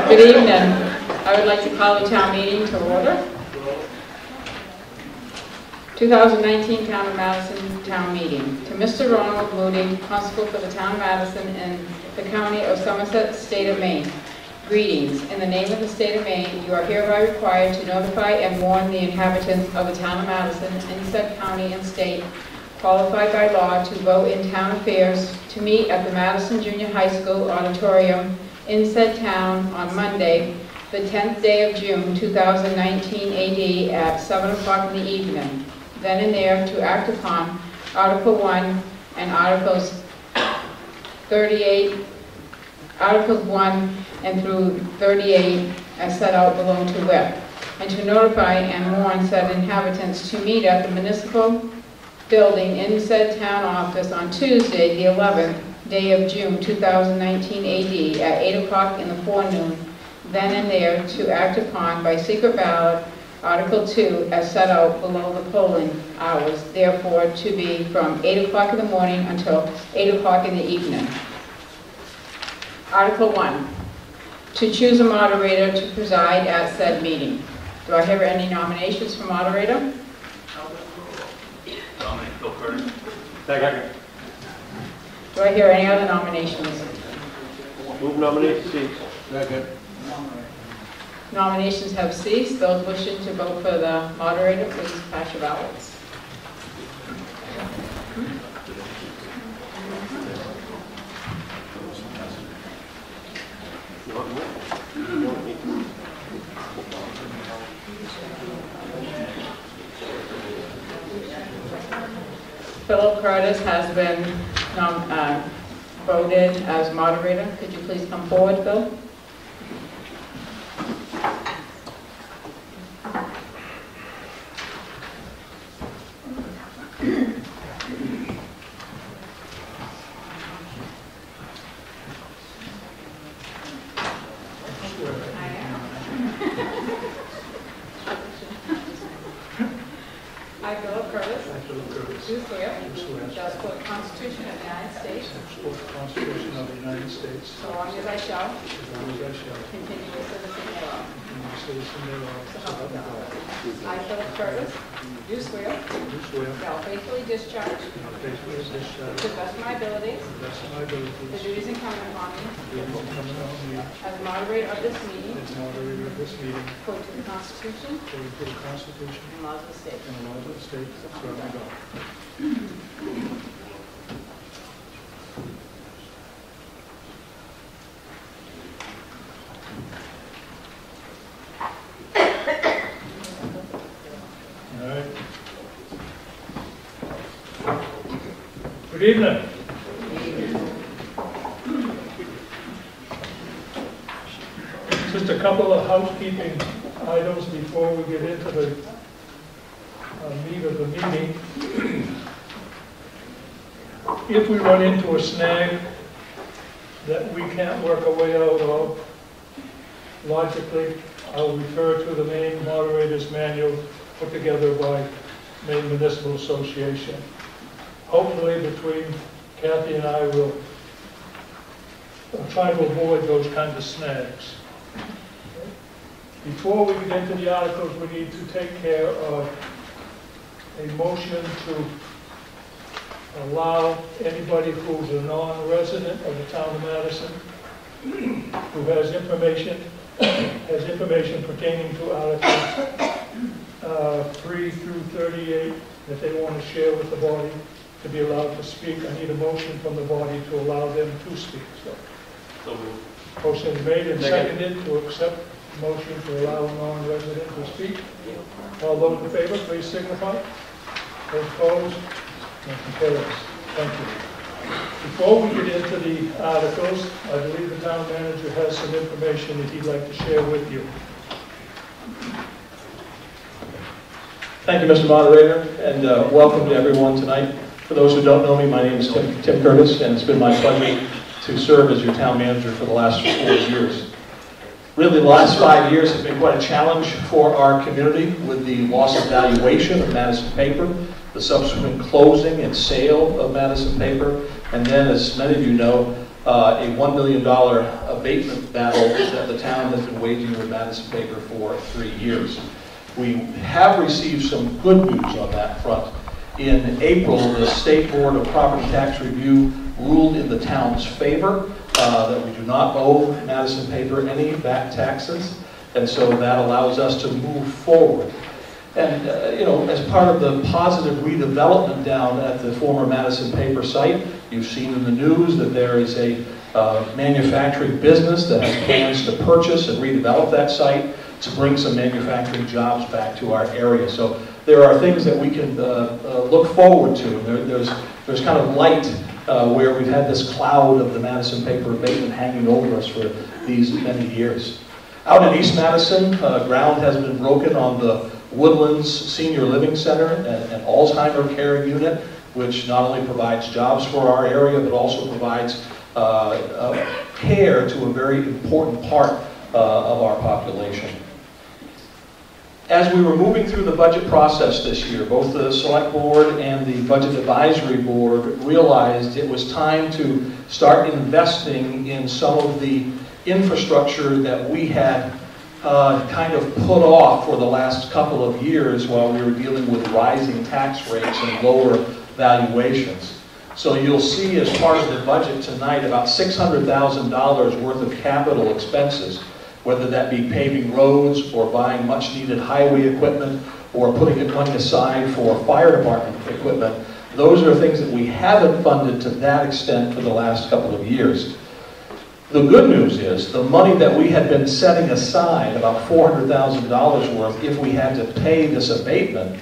Good evening. I would like to call the town meeting to order. 2019 Town of Madison Town Meeting. To Mr. Ronald Moody, Constable for the Town of Madison and the County of Somerset, State of Maine. Greetings. In the name of the State of Maine, you are hereby required to notify and warn the inhabitants of the Town of Madison and said county and state qualified by law to vote in town affairs to meet at the Madison Junior High School auditorium in said town on Monday, the 10th day of June 2019 AD at 7 o'clock in the evening. Then and there to act upon Article 1 and Articles 1 and through 38 as set out below to wit, and to notify and warn said inhabitants to meet at the municipal building in said town office on Tuesday, the 11th day of June 2019 AD at 8 o'clock in the forenoon, then and there to act upon by secret ballot Article 2 as set out below the polling hours, therefore to be from 8 o'clock in the morning until 8 o'clock in the evening. Article 1, to choose a moderator to preside at said meeting. Do I hear any nominations for moderator? Second. Do I hear any other nominations? Move nomination cease. Second. Nominations have ceased. Those wishing to vote for the moderator, please pass your ballots. Philip Curtis has been voted as moderator. Could you please come forward, Phil? I, Philip Curtis. Do swear. Shall support the Constitution of the United States. Support the Constitution of the United States. So long as I shall. As long as I shall. Continue a citizen thereof. Continue a citizen thereof. So help me God. I, Philip Curtis. Do swear. Do swear. Shall faithfully discharge. Faithfully discharge. To the best of my abilities. To the best of my abilities. The duties incumbent upon me. The duties incumbent upon me. As moderator of this meeting. As moderator of this meeting. According to the Constitution. According to the Constitution. And laws of the state. And the laws of the state. So help me God. All right. Good evening. Just a couple of housekeeping items before we get into the meat of the meeting. If we run into a snag that we can't work our way out of, logically, I'll refer to the Maine Moderator's Manual put together by Maine Municipal Association. Hopefully, between Kathy and I will try to avoid those kinds of snags. Before we get into the articles, we need to take care of a motion to allow anybody who's a non-resident of the town of Madison who has information pertaining to Articles 3 through 38 that they want to share with the body to be allowed to speak. I need a motion from the body to allow them to speak. So motion is made and seconded to accept the motion to allow a non-resident to speak. All those in favor, please signify. Those opposed? Motion carries. Thank you. Before we get into the articles, I believe the town manager has some information that he'd like to share with you. Thank you, Mr. Moderator, and welcome to everyone tonight. For those who don't know me, my name is Tim Curtis, and it's been my pleasure to serve as your town manager for the last 4 years. Really, the last 5 years have been quite a challenge for our community with the loss of valuation of Madison paper, the subsequent closing and sale of Madison paper, and then, as many of you know, a $1 million abatement battle that the town has been waging with Madison Paper for 3 years. We have received some good news on that front. In April, the State Board of Property Tax Review ruled in the town's favor that we do not owe Madison Paper any back taxes, and so that allows us to move forward. And as part of the positive redevelopment down at the former Madison Paper site, you've seen in the news that there is a manufacturing business that has plans to purchase and redevelop that site to bring some manufacturing jobs back to our area. So there are things that we can look forward to. There's kind of light where we've had this cloud of the Madison Paper abatement hanging over us for these many years. Out in East Madison, ground has been broken on the Woodlands Senior Living Center, an Alzheimer care unit, which not only provides jobs for our area, but also provides care to a very important part of our population. As we were moving through the budget process this year, both the Select Board and the Budget Advisory Board realized it was time to start investing in some of the infrastructure that we had kind of put off for the last couple of years while we were dealing with rising tax rates and lower valuations. So you'll see as part of the budget tonight about $600,000 worth of capital expenses, whether that be paving roads or buying much needed highway equipment or putting money aside for fire department equipment. Those are things that we haven't funded to that extent for the last couple of years. The good news is the money that we had been setting aside, about $400,000 worth, if we had to pay this abatement,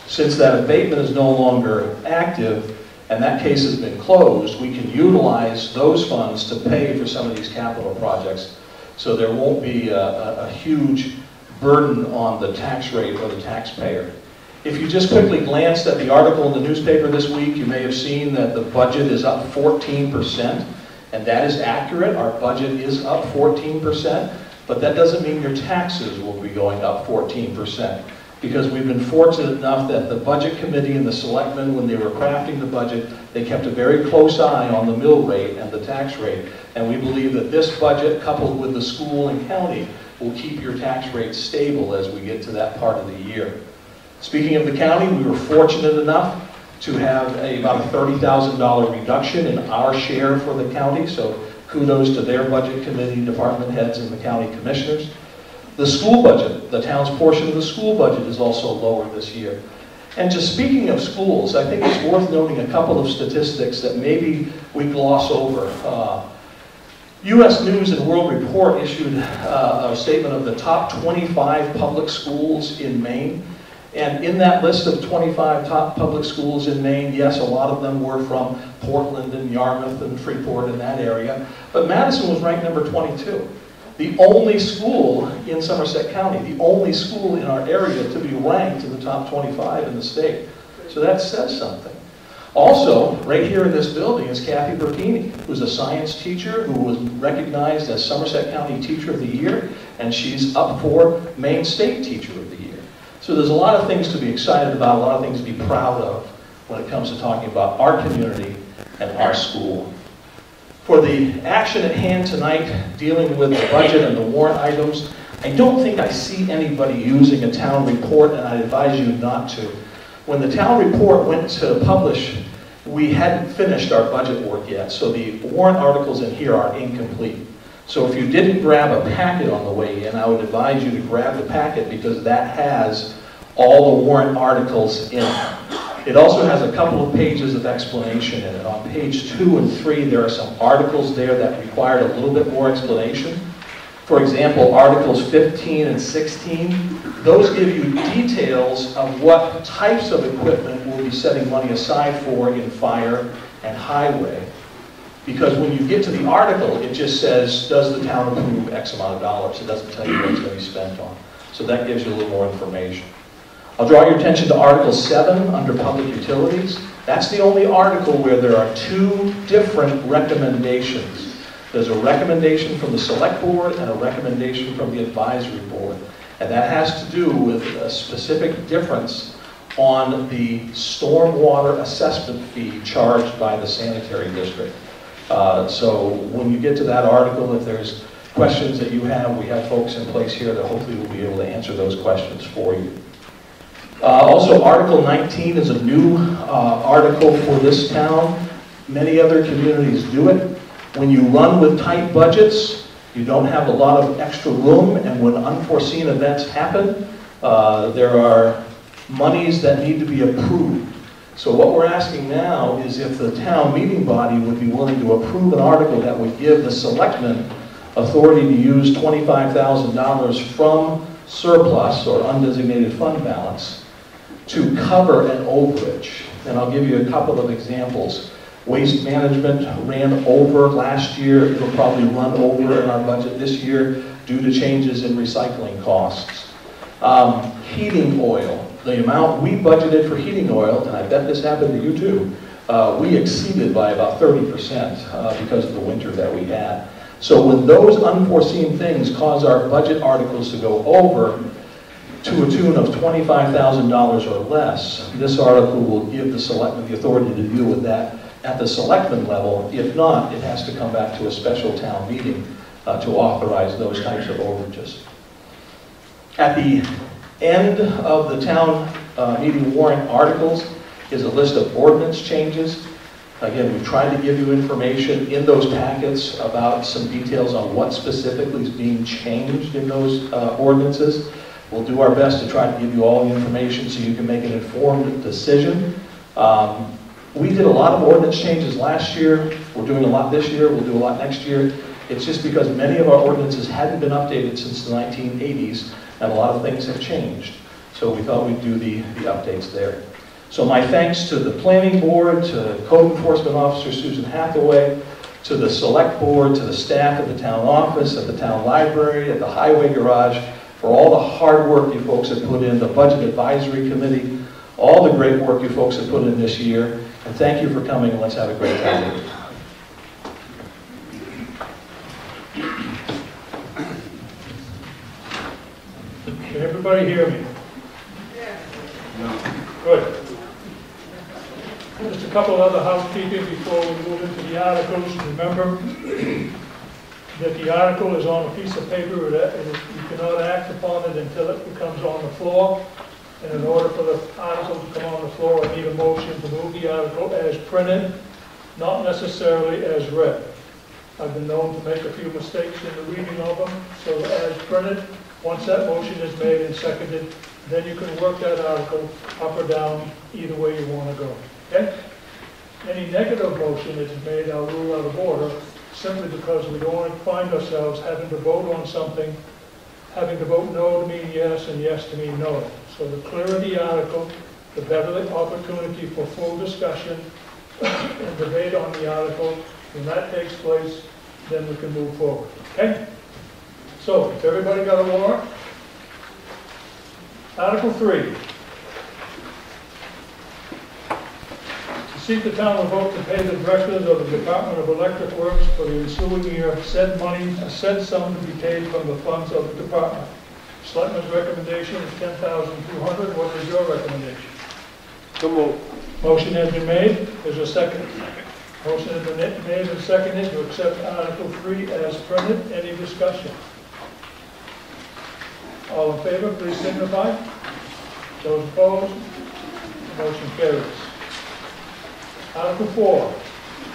since that abatement is no longer active and that case has been closed, we can utilize those funds to pay for some of these capital projects. So there won't be a huge burden on the tax rate or the taxpayer. If you just quickly glanced at the article in the newspaper this week, you may have seen that the budget is up 14%. And that is accurate. Our budget is up 14%, but that doesn't mean your taxes will be going up 14%, because we've been fortunate enough that the Budget Committee and the Selectmen, when they were crafting the budget, they kept a very close eye on the mill rate and the tax rate. And we believe that this budget, coupled with the school and county, will keep your tax rate stable as we get to that part of the year. Speaking of the county, we were fortunate enough to have about a $30,000 reduction in our share for the county, so kudos to their budget committee, department heads, and the county commissioners. The school budget, the town's portion of the school budget, is also lower this year. And just speaking of schools, I think it's worth noting a couple of statistics that maybe we gloss over. U.S. News and World Report issued a statement of the top 25 public schools in Maine. And in that list of 25 top public schools in Maine, yes, a lot of them were from Portland and Yarmouth and Freeport in that area, but Madison was ranked number 22. The only school in Somerset County, the only school in our area to be ranked in the top 25 in the state. So that says something. Also, right here in this building is Kathy Burkini, who's a science teacher who was recognized as Somerset County Teacher of the Year, and she's up for Maine State Teacher of the Year. So there's a lot of things to be excited about, a lot of things to be proud of when it comes to talking about our community and our school. For the action at hand tonight, dealing with the budget and the warrant items, I don't think I see anybody using a town report, and I advise you not to. When the town report went to publish, we hadn't finished our budget work yet, so the warrant articles in here are incomplete. So if you didn't grab a packet on the way in, I would advise you to grab the packet, because that has all the warrant articles in it. It also has a couple of pages of explanation in it. On page 2 and 3, there are some articles there that required a little bit more explanation. For example, Articles 15 and 16, those give you details of what types of equipment we'll be setting money aside for in fire and highway. Because when you get to the article, it just says, does the town approve X amount of dollars? It doesn't tell you what it's going to be spent on. So that gives you a little more information. I'll draw your attention to Article 7 under Public Utilities. That's the only article where there are 2 different recommendations. There's a recommendation from the Select Board and a recommendation from the Advisory Board. And that has to do with a specific difference on the stormwater assessment fee charged by the sanitary district. So when you get to that article, if there's questions that you have, we have folks in place here that hopefully will be able to answer those questions for you. Also, Article 19 is a new article for this town. Many other communities do it. When you run with tight budgets, you don't have a lot of extra room, and when unforeseen events happen, there are monies that need to be approved. So what we're asking now is if the town meeting body would be willing to approve an article that would give the selectmen authority to use $25,000 from surplus or undesignated fund balance to cover an overage. And I'll give you a couple of examples. Waste management ran over last year. It'll probably run over in our budget this year due to changes in recycling costs. Heating oil. The amount we budgeted for heating oil, and I bet this happened to you too, we exceeded by about 30% because of the winter that we had. So when those unforeseen things cause our budget articles to go over to a tune of $25,000 or less, this article will give the selectmen the authority to deal with that at the selectmen level. If not, it has to come back to a special town meeting to authorize those types of overages. At the end of the town meeting warrant articles is a list of ordinance changes. Again, we tried to give you information in those packets about some details on what specifically is being changed in those ordinances. We'll do our best to try to give you all the information so you can make an informed decision. We did a lot of ordinance changes last year. We're doing a lot this year. We'll do a lot next year. It's just because many of our ordinances hadn't been updated since the 1980s, and a lot of things have changed. So we thought we'd do the updates there. So my thanks to the planning board, to code enforcement officer Susan Hathaway, to the select board, to the staff at the town office, at the town library, at the highway garage, for all the hard work you folks have put in, the budget advisory committee, all the great work you folks have put in this year. And thank you for coming, and let's have a great time. Can everybody hear me? Good. Just a couple of other housekeeping before we move into the articles. Remember that the article is on a piece of paper. You cannot act upon it until it becomes on the floor. And in order for the article to come on the floor, I need a motion to move the article as printed, not necessarily as read. I've been known to make a few mistakes in the reading of them, so as printed, once that motion is made and seconded, then you can work that article up or down, either way you want to go. Okay? Any negative motion that's made, I'll rule out of order, simply because we don't want to find ourselves having to vote on something, having to vote no to mean yes and yes to mean no. So the clearer the article, the better the opportunity for full discussion and debate on the article. When that takes place, then we can move forward. Okay? So, if everybody got a warrant? Article 3. To see if the town will vote to pay the directors of the Department of Electric Works for the ensuing year said sum to be paid from the funds of the department. Selectmen's recommendation is $10,200. What is your recommendation? So moved. Motion has been made. There's a second. Motion has been made and seconded to accept Article 3 as printed. Any discussion? All in favor, please signify. Those opposed? Motion carries. Article 4.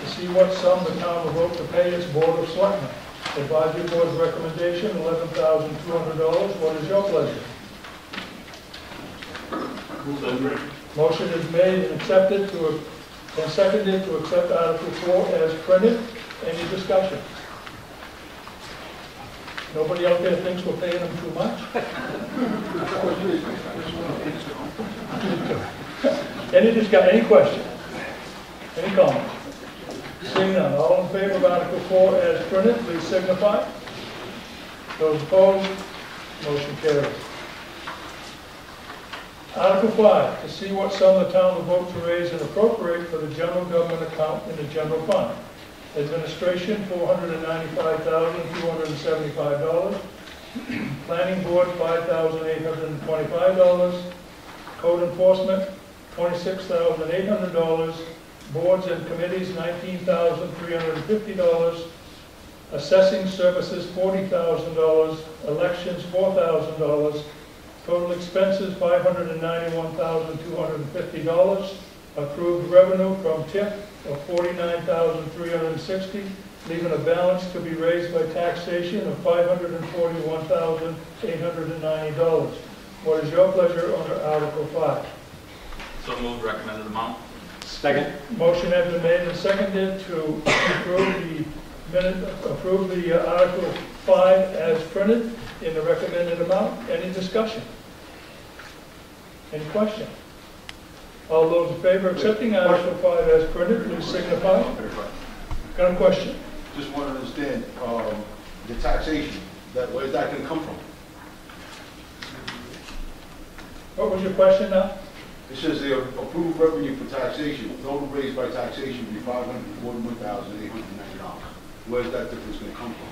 To see what sum the town will vote to pay its Board of Selectmen. Advisory Board's recommendation, $11,200. What is your pleasure? Motion is made and accepted and seconded to accept Article 4 as printed. Any discussion? Nobody out there thinks we're paying them too much? Any question? Any comments? Seeing none. All in favor of Article 4 as printed, please signify. Those opposed, motion carries. Article 5, to see what sum the town will vote to raise and appropriate for the general government account in the general fund. Administration, $495,275. Planning Board, $5,825. Code Enforcement, $26,800. Boards and committees, $19,350. Assessing services, $40,000. Elections, $4,000. Total expenses, $591,250. Approved revenue from TIF of $49,360, leaving a balance to be raised by taxation of $541,890. What is your pleasure under Article 5? So moved, recommended amount. Second. Motion has been made and seconded to approve the Article 5 as printed in the recommended amount. Any discussion? Any question? All those in favor of accepting Article 5 as printed, please signify. Got a question? Just want to understand, the taxation, where's that going to come from? What was your question now? It says the approved revenue for taxation, total raised by taxation will be $541,890. Where's that difference going to come from?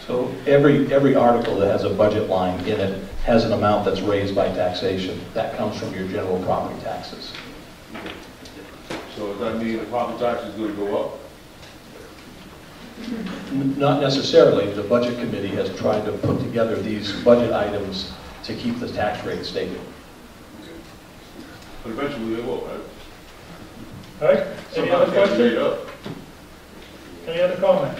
So every article that has a budget line in it has an amount that's raised by taxation. That comes from your general property taxes. So does that mean the property tax is going to go up? Not necessarily. The Budget Committee has tried to put together these budget items to keep the tax rate stable. But eventually they will, right? All right, any other question? Up. Any other comment?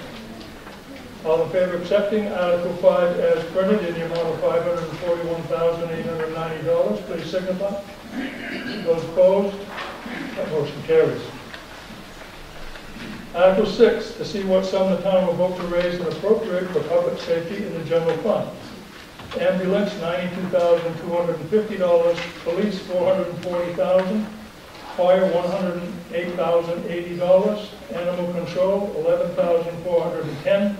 All in favor of accepting Article 5 as printed in the amount of $541,890, please signify. Those opposed? That motion carries. Article 6, to see what sum the town will vote to raise and appropriate for public safety in the general fund. Ambulance, $92,250. Police, $440,000. Fire, $108,080. Animal control, $11,410.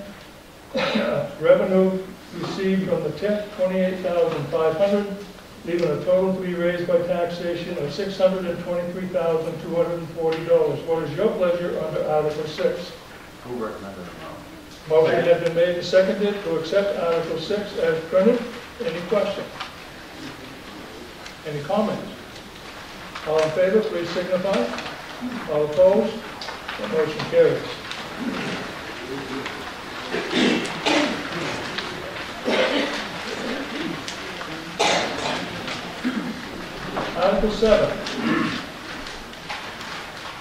Revenue received from the TIF, $28,500, leaving a total to be raised by taxation of $623,240. What is your pleasure under Article 6? Who recommended the amount? Motion has been made and seconded to accept Article 6 as printed. Any question? Any comments? All in favor, please signify. All opposed? The motion carries. Article 7.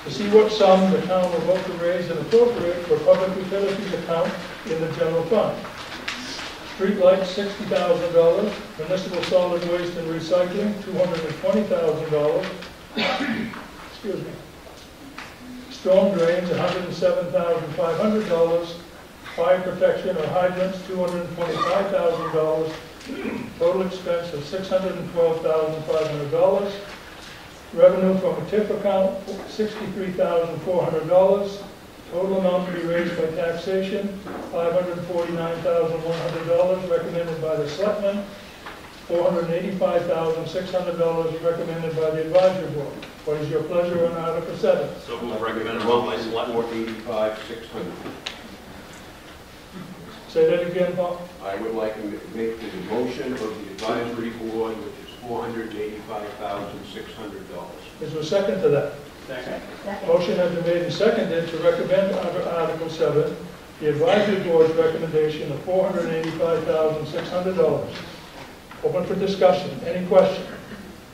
To see what sum the town will vote to raise and appropriate for public utilities account in the general fund. Street lights, $60,000. Municipal solid waste and recycling, $220,000. Excuse me. Storm drains, $107,500. Fire protection or hydrants, $225,000. Total expense of $612,500. Revenue from a TIF account, $63,400. Total amount to be raised by taxation, $549,100 recommended by the selectmen, $485,600 recommended by the advisory board. What is your pleasure on Article 7? So moved, recommended amount by select board. $485,600. Say that again, Paul. I would like to make the motion of the advisory board, which is $485,600. Is there a second to that? Second. Motion has been made and seconded to recommend under Article 7 the advisory board's recommendation of $485,600. Open for discussion. Any question?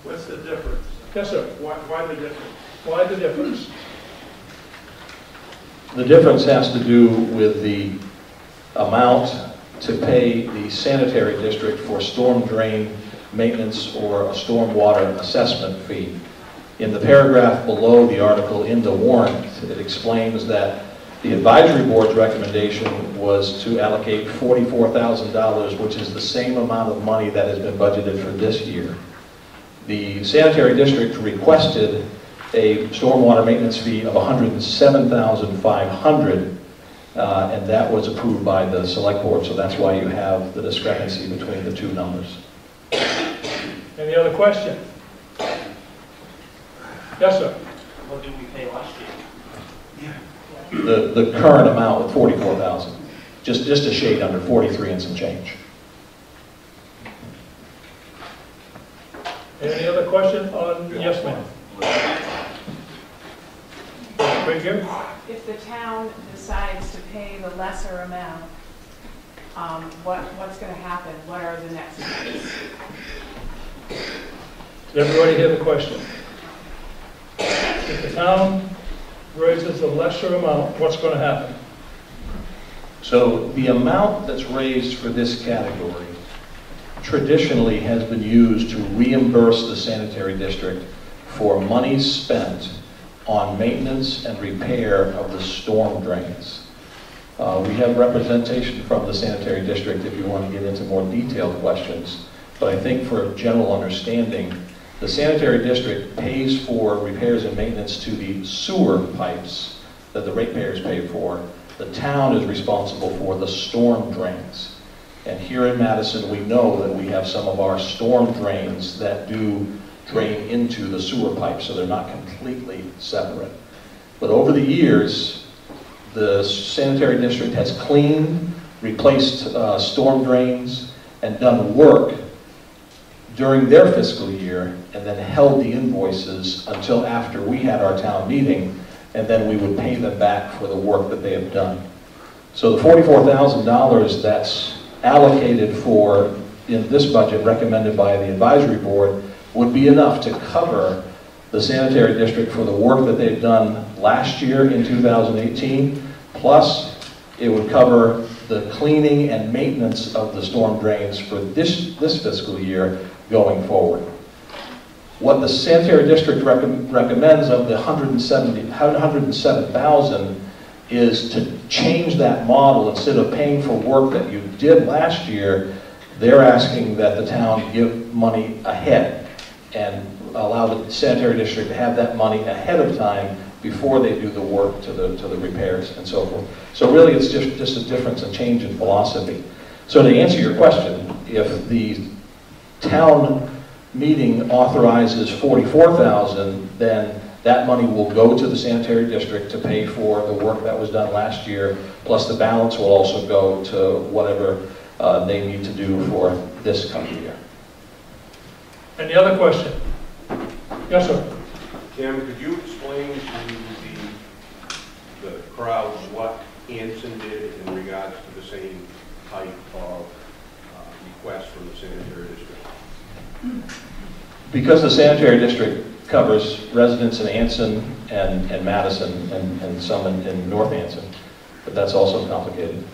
What's the difference? Yes, sir. Why the difference? Why the difference? The difference has to do with the amount to pay the sanitary district for storm drain maintenance or a storm water assessment fee. In the paragraph below the article in the warrant, it explains that the advisory board's recommendation was to allocate $44,000, which is the same amount of money that has been budgeted for this year. The sanitary district requested a stormwater maintenance fee of $107,500, and that was approved by the select board, so that's why you have the discrepancy between the two numbers. Any other question? Yes, sir. What did we pay last year? The current amount of $44,000, just a shade under 43 and some change. Any other question on, yes, ma'am? Right here? If the town decides to pay the lesser amount, what's going to happen? What are the next steps? Did everybody hear the question? If the town raises the lesser amount, what's going to happen? So the amount that's raised for this category traditionally has been used to reimburse the sanitary district for money spent on maintenance and repair of the storm drains. We have representation from the sanitary district if you want to get into more detailed questions, but I think for general understanding, the sanitary district pays for repairs and maintenance to the sewer pipes that the ratepayers pay for. The town is responsible for the storm drains. And here in Madison, we know that we have some of our storm drains that do drain into the sewer pipes, so they're not completely separate. But over the years, the sanitary district has cleaned, replaced storm drains, and done work during their fiscal year, and then held the invoices until after we had our town meeting, and then we would pay them back for the work that they have done. So the $44,000 that's allocated for, in this budget recommended by the advisory board, would be enough to cover the sanitary district for the work that they've done last year in 2018, plus it would cover the cleaning and maintenance of the storm drains for this fiscal year going forward. What the sanitary district recommends of the $107,000 is to change that model. Instead of paying for work that you did last year, they're asking that the town give money ahead and allow the sanitary district to have that money ahead of time before they do the work to the repairs and so forth. So really it's just a difference, a change in philosophy. So to answer your question, if the town meeting authorizes $44,000, then that money will go to the sanitary district to pay for the work that was done last year, plus the balance will also go to whatever they need to do for this coming year. Any other question? Yes, sir. Tim, could you explain to the crowd what Anson did in regards to the same type of request from the sanitary district? Because the sanitary district covers residents in Anson and Madison and some in North Anson, but that's also complicated.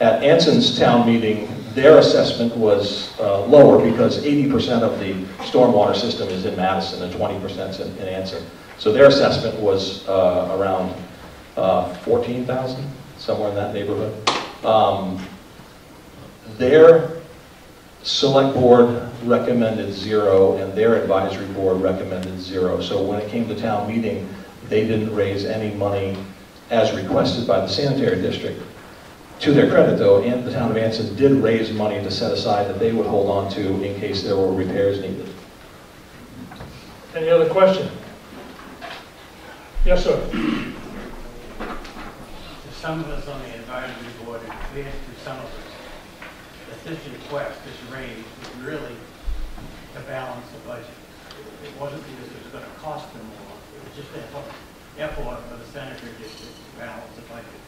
At Anson's town meeting, their assessment was lower because 80% of the stormwater system is in Madison and 20% is in Anson. So their assessment was around 14,000, somewhere in that neighborhood. Their select board recommended 0 and their advisory board recommended 0. So when it came to town meeting, they didn't raise any money as requested by the sanitary district. To their credit though, the town of Anson did raise money to set aside that they would hold on to in case there were repairs needed. Any other question? Yes, sir. Some of us on the advisory board, it's clear to some of us that this request, this raise, is really to balance the budget. It wasn't because it was going to cost them more. It was just an effort for the sanitary district to balance the budget.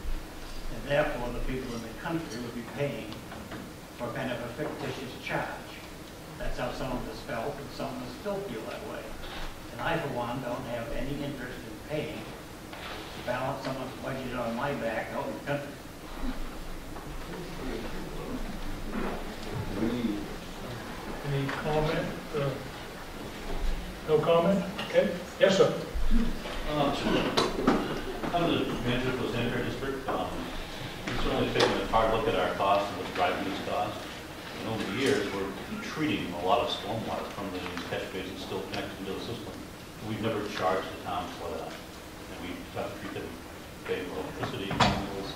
And therefore, the people in the country would be paying for kind of a fictitious charge. That's how some of us felt, and some of us still feel that way. And I, for one, don't have any interest in paying to balance someone's budget on my back out in the country. Any comment? No comment? Okay. Yes, sir. I'm the manager for the sanitary district. We've certainly taken a hard look at our costs and what's driving these costs. And over the years, we're treating a lot of stormwater from the catch basins still connected into the system. We've never charged the town for that. And we have to treat them, pay for electricity, chemicals.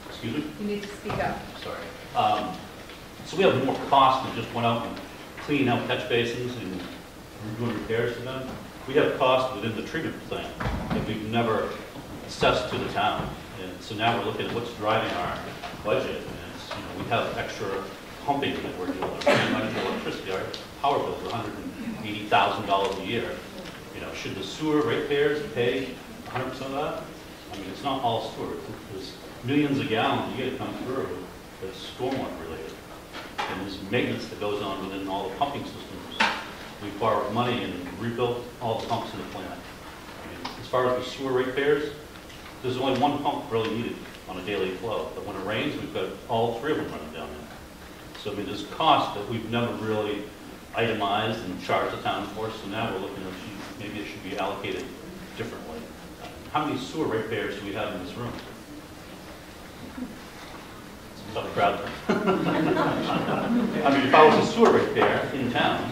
Excuse me? You need to speak up. Sorry. So we have more costs than just went out and cleaning out catch basins and doing repairs to them. We have costs within the treatment plant that we've never assessed to the town. And so now we're looking at what's driving our budget. And it's, we have extra pumping that we're doing. We're managing electricity. Our power bill is $180,000 a year. Should the sewer ratepayers pay 100% of that? I mean, it's not all sewer. There's millions of gallons you get to come through that's stormwater related. And there's maintenance that goes on within all the pumping systems. We borrowed money and rebuilt all the pumps in the plant. I mean, as far as the sewer ratepayers, there's only one pump really needed on a daily flow. But when it rains, we've got all three of them running down there. So I mean, there's costs that we've never really itemized and charged the town for, so now we're looking at maybe it should be allocated differently. How many sewer ratepayers do we have in this room? It's a tough crowd. I mean, if I was a sewer ratepayer in town,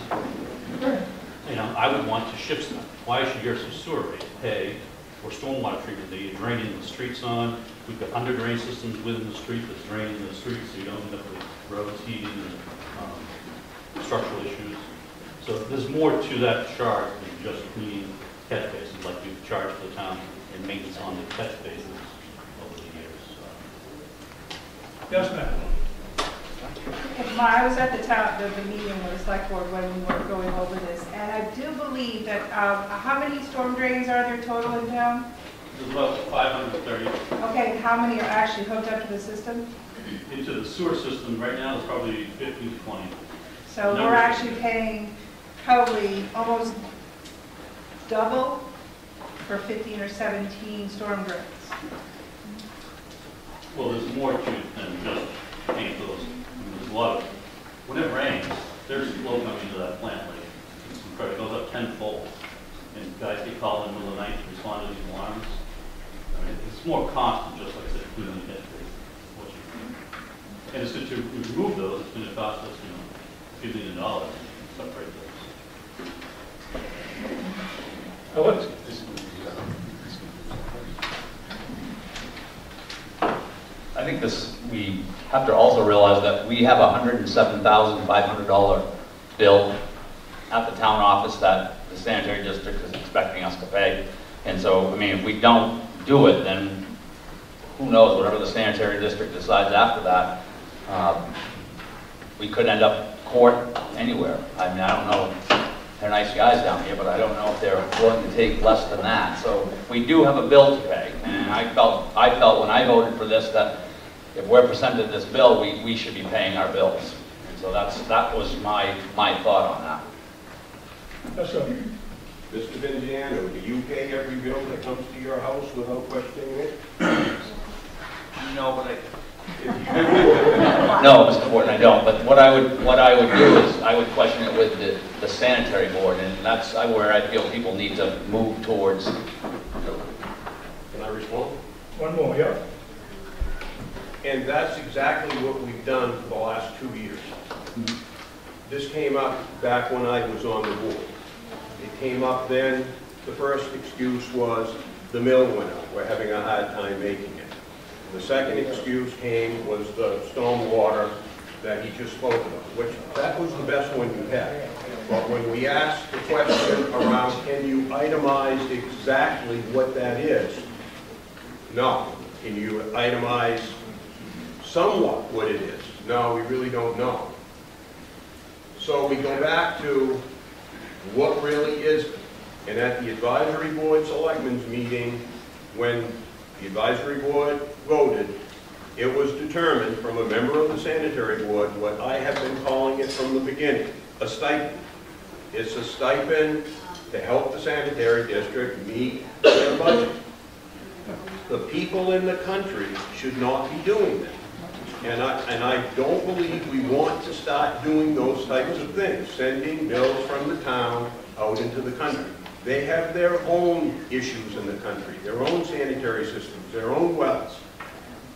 you know, I would want to shift stuff. Why should your sewer rate pay for stormwater treatment that you're draining the streets on? We've got under drain systems within the street that's draining the streets, so you don't end up with roads heating and structural issues. So there's more to that charge than just cleaning catch basins like we've charged the town and maintenance on the catch basins over the years. Yes, ma'am. I was at the meeting with the select board when we were going over this, and I do believe that, how many storm drains are there total in town? There's about 530. Okay, how many are actually hooked up to the system? Into the sewer system right now, it's probably 15 to 20. So we're actually paying probably almost double for 15 or 17 storm drains. Well, there's more to it than just paying for those. I mean, there's a lot of, when it rains, there's flow coming into that plant, like, it's incredible. It goes up tenfold. And guys get called in the middle of the night to respond to these alarms. I mean, it's more cost than just, like I said, cleaning the catch basin. And it's good to remove those. It's going to cost us, you know, $1 billion to separate those. Alex? I think we have to also realize that we have a $107,500 bill at the town office that the sanitary district is expecting us to pay. And so, I mean, if we don't do it, then who knows, whatever the sanitary district decides after that, we could end up court anywhere. I mean, I don't know, they're nice guys down here, but I don't know if they're willing to take less than that. So we do have a bill to pay, and I felt when I voted for this that if we're presented this bill, we should be paying our bills. And so that was my thought on that. Yes, sir. Mr. Vingiano, do you pay every bill that comes to your house without questioning it? No, but no, Mr. Horton, I don't. But what I would do is I would question it with the sanitary board, and that's where I feel people need to move towards. Can I respond? One more, yeah? And that's exactly what we've done for the last 2 years. This came up back when I was on the board. It came up then, the first excuse was the mill went out. We're having a hard time making it. The second excuse was the storm water that he just spoke about, which that was the best one you had. But when we asked the question around, can you itemize exactly what that is? No. Can you itemize somewhat what it is? No, we really don't know. So we go back to what really is it? And at the advisory board selectmen's meeting, when the advisory board voted, it was determined from a member of the sanitary board what I have been calling it from the beginning, a stipend. It's a stipend to help the sanitary district meet their budget. The people in the country should not be doing that. And I don't believe we want to start doing those types of things, sending bills from the town out into the country. They have their own issues in the country, their own sanitary systems, their own wells.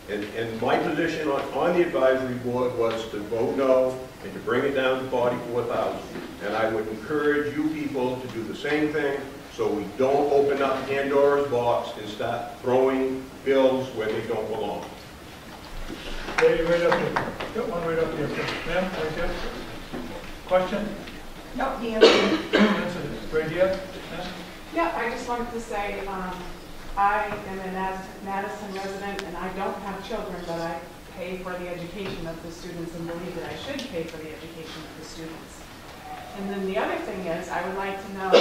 And my position on the advisory board was to vote no and to bring it down to 44,000. And I would encourage you people to do the same thing so we don't open up Pandora's box and start throwing bills where they don't belong. Lady right up here. Got one right up here. Ma'am, right there. Question? No, he answered. Answer this. Right here. Yeah, I just wanted to say, I am a Madison resident, and I don't have children, but I pay for the education of the students and believe that I should pay for the education of the students. And then the other thing is, I would like to know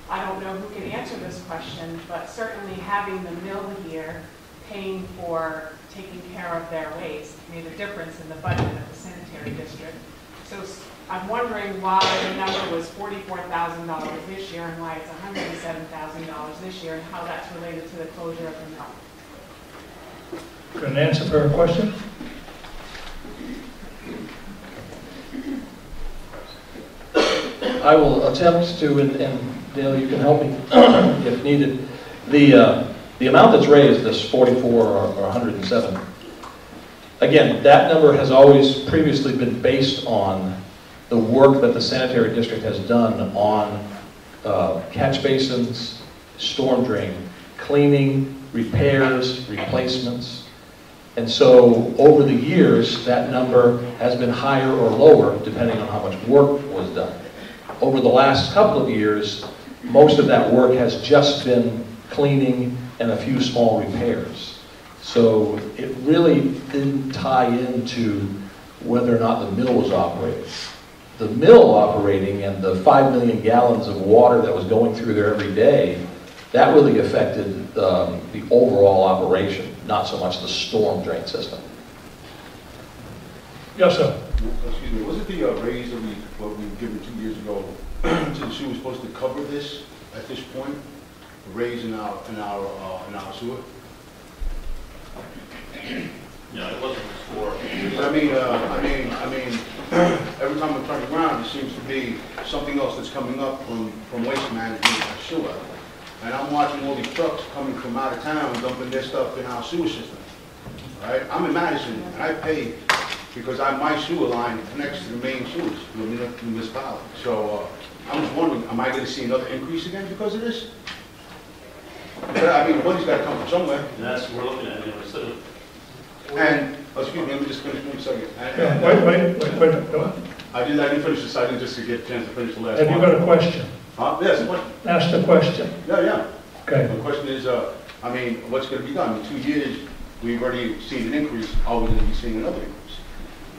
I don't know who can answer this question, but certainly having the mill here paying for taking care of their waste made a difference in the budget of the sanitary district. So I'm wondering why the number was $44,000 this year and why it's $107,000 this year and how that's related to the closure of the mill. An answer for her question? I will attempt to, and Dale, you can help me if needed. The amount that's raised, this 44 or 107, again, that number has always previously been based on the work that the sanitary district has done on catch basins, storm drain, cleaning, repairs, replacements. And so over the years, that number has been higher or lower depending on how much work was done. Over the last couple of years, most of that work has just been cleaning and a few small repairs. So it really didn't tie into whether or not the mill was operating. The mill operating and the 5 million gallons of water that was going through there every day, that really affected the overall operation, not so much the storm drain system. Yes, sir. Excuse me, was it the raise that we were given 2 years ago to the sewer was supposed to cover this at this point? The raise in our sewer? Yeah, it wasn't for. I mean, every time I turn around, there seems to be something else that's coming up from waste management and sewer. And I'm watching all these trucks coming from out of town dumping their stuff in our sewer system. Right? I'm in Madison, and I pay because my sewer line connects to the main sewers, the municipality. So I'm just wondering, am I going to see another increase again because of this? But, I mean, the money's got to come from somewhere. And that's what we're looking at, instead of. And, excuse me, let me just finish 1 second. Wait, go on. I didn't finish this, I didn't just to get a chance to finish the last Have one. you got a question? Yes, a question. Ask the question. Yeah. Okay. The question is, I mean, what's going to be done? In 2 years, we've already seen an increase. Are we going to be seeing another increase?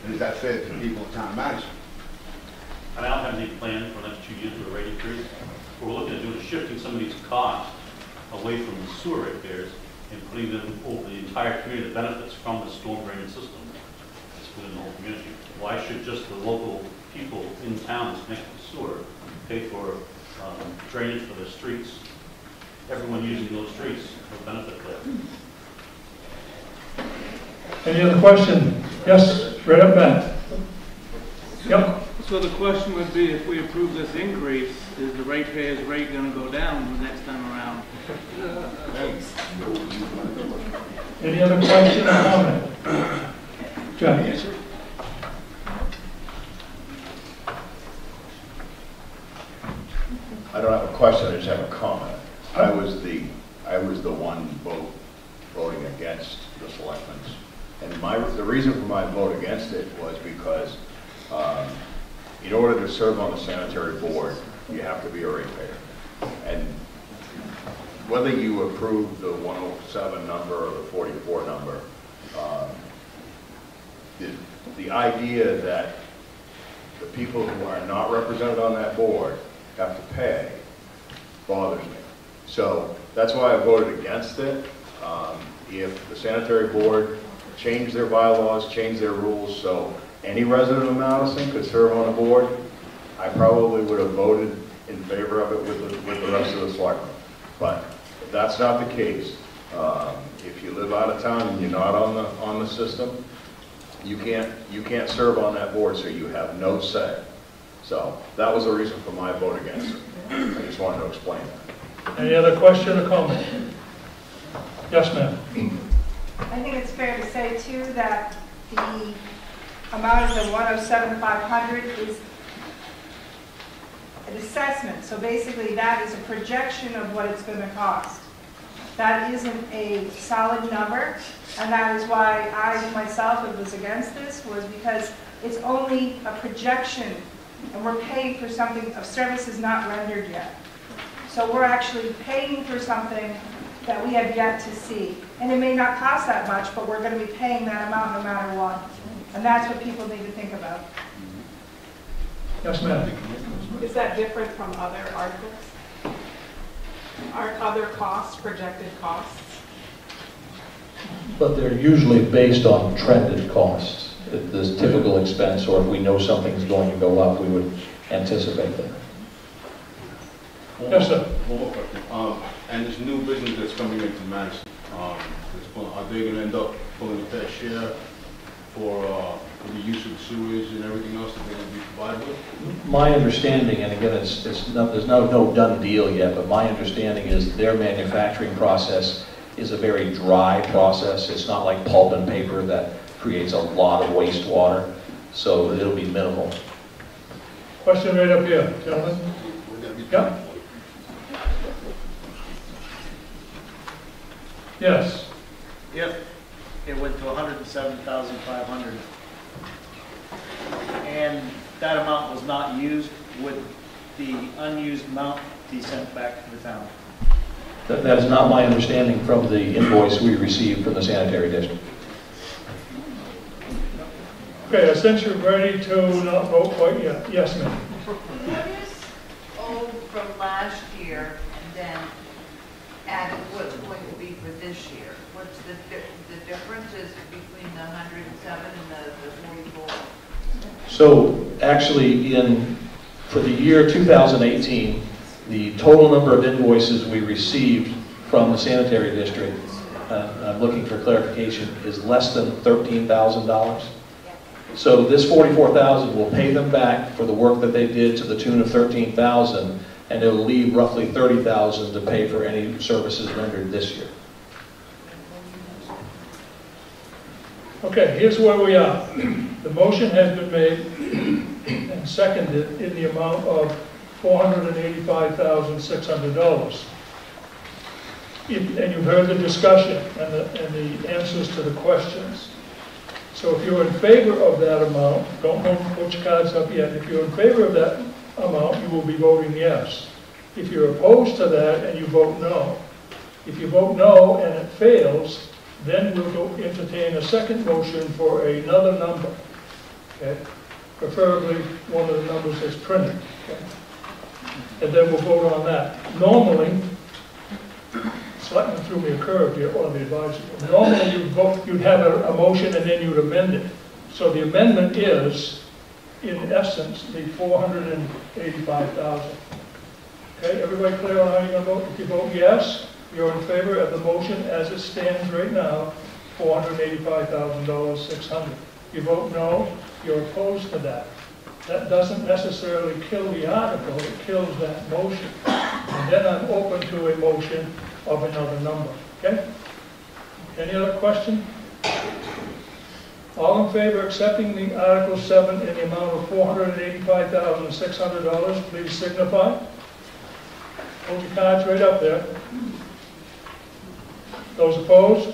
And is that fair to the people of town of Madison? I don't have any plan for the next 2 years for a rate increase. What we're looking at doing is shifting some of these costs away from the sewer repairs and putting them over the entire community that benefits from the storm drainage system. It's within the whole community. Why should just the local people in towns connected to sewer pay for drainage for their streets? Everyone using those streets will benefit there. Any other question? Yes, right up back. Yep. So the question would be, if we approve this increase, is the ratepayers' rate going to go down the next time around? Any other question or comment? Jeff? I don't have a question, I just have a comment. I was the one voting against the selectmen's. And the reason for my vote against it was because in order to serve on the sanitary board, you have to be a ratepayer. And whether you approve the 107 number or the 44 number, the idea that the people who are not represented on that board have to pay bothers me. So that's why I voted against it. If the sanitary board changed their bylaws, changed their rules, so any resident of Madison could serve on a board, I probably would have voted in favor of it with the rest of the selectmen. But if that's not the case, if you live out of town and you're not on the system, you can't serve on that board, so you have no say. So that was the reason for my vote against it. I just wanted to explain that. Any other question or comment? Yes, ma'am. I think it's fair to say, too, that the amount of the 107,500 is an assessment. So basically, that is a projection of what it's going to cost. That isn't a solid number, and that is why I myself was against this, was because it's only a projection, and we're paying for something of services not rendered yet. So we're actually paying for something that we have yet to see. And it may not cost that much, but we're going to be paying that amount no matter what. And that's what people need to think about. Yes, ma'am. Is that different from other articles? Are other costs projected costs? But they're usually based on trended costs. This typical expense, or if we know something's going to go up, we would anticipate that. Yes, sir. One more question. And this new business that's coming into Madison, are they going to end up pulling a fair share for the use of the sewage and everything else that they're going to be provided with? My understanding, and again, there's no done deal yet, but my understanding is their manufacturing process is a very dry process. It's not like pulp and paper that creates a lot of wastewater, so it'll be minimal. Question right up here, gentlemen. Yeah? Yes. If it went to 107,500 and that amount was not used, would the unused amount be sent back to the town? That is not my understanding from the invoice we received from the sanitary district. Okay, since you're ready to not vote quite yet. Yes, ma'am. What is owed from last year and then added what's going to be for this year? What's the differences between the 107 and the 44? So actually, for the year 2018, the total number of invoices we received from the sanitary district, I'm looking for clarification, is less than $13,000. So this $44,000 will pay them back for the work that they did to the tune of $13,000, and it'll leave roughly $30,000 to pay for any services rendered this year. Okay, here's where we are. The motion has been made and seconded in the amount of $485,600. And you've heard the discussion and the answers to the questions. So if you're in favor of that amount, don't put your cards up yet. If you're in favor of that amount, you will be voting yes. If you're opposed to that and you vote no, if you vote no and it fails, then we'll go entertain a second motion for another number. Okay? Preferably one of the numbers that's printed. Okay? And then we'll vote on that. Normally, Selectman threw me a curve here on the advisory. Normally you'd have a motion and then you'd amend it. So the amendment is, in essence, the $485,000. Okay, everybody clear on how you're going to vote? If you vote yes, you're in favor of the motion as it stands right now, $485,600. If you vote no, you're opposed to that. That doesn't necessarily kill the article, it kills that motion. And then I'm open to a motion of another number, okay? Any other question? All in favor of accepting the Article 7 in the amount of $485,600, please signify. Hold your cards right up there. Those opposed?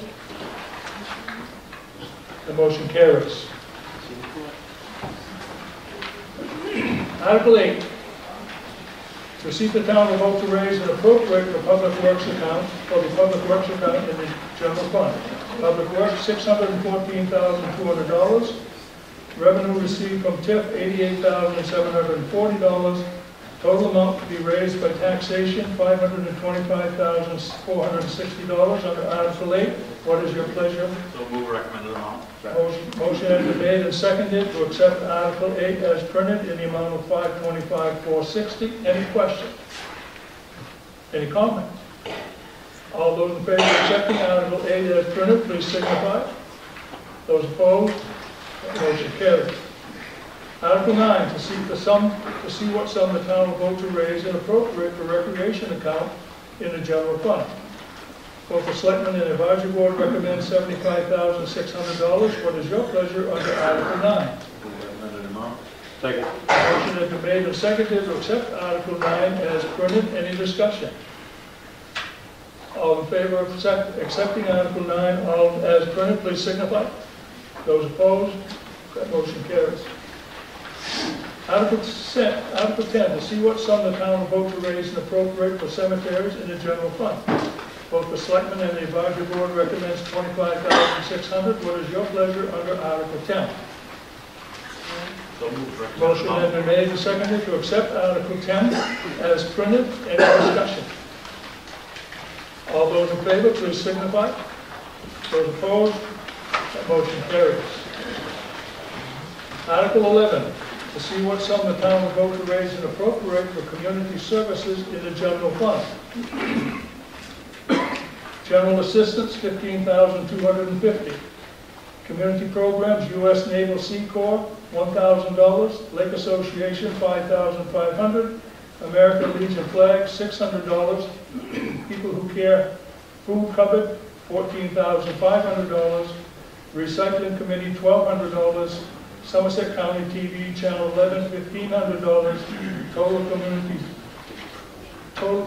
The motion carries. Article 8. To see if the town will vote to raise and appropriate the public works account for the public works account in the general fund. Public works, $614,200. Revenue received from TIF, $88,740. Total amount to be raised by taxation, $525,460 under Article 8. What is your pleasure? So move recommended amount. Motion has been made and seconded to accept Article 8 as printed in the amount of $525,460. Any questions? Any comment? All those in favor of accepting Article 8 as printed, please signify. Those opposed? Motion carries. Article 9, to see what sum the town will vote to raise and appropriate for recreation account in the general fund. Both the Selectmen and Advisory Board recommend $75,600. What is your pleasure under Article 9? Recommended amount. Second. Motion has been made and seconded to accept Article 9 as printed. Any discussion? All in favor of accepting Article 9 as printed, please signify. Those opposed? That motion carries. Article 10, to see what sum the town will vote to raise and appropriate for cemeteries in the general fund. Both the Selectmen and the Advisory Board recommends $25,600. What is your pleasure under Article 10? So move recommended Motion amount. has been made and seconded to accept Article 10 as printed. Any discussion? All those in favor, please signify. Those opposed, that motion carries. Article 11, to see what sum the town will vote to raise and appropriate for community services in the general fund. General assistance, $15,250. Community programs, U.S. Naval Sea Corps, $1,000. Lake Association, $5,500. American Legion Flag, $600. People Who Care Food Cupboard, $14,500. Recycling Committee, $1,200. Somerset County TV, Channel 11, $1,500. Total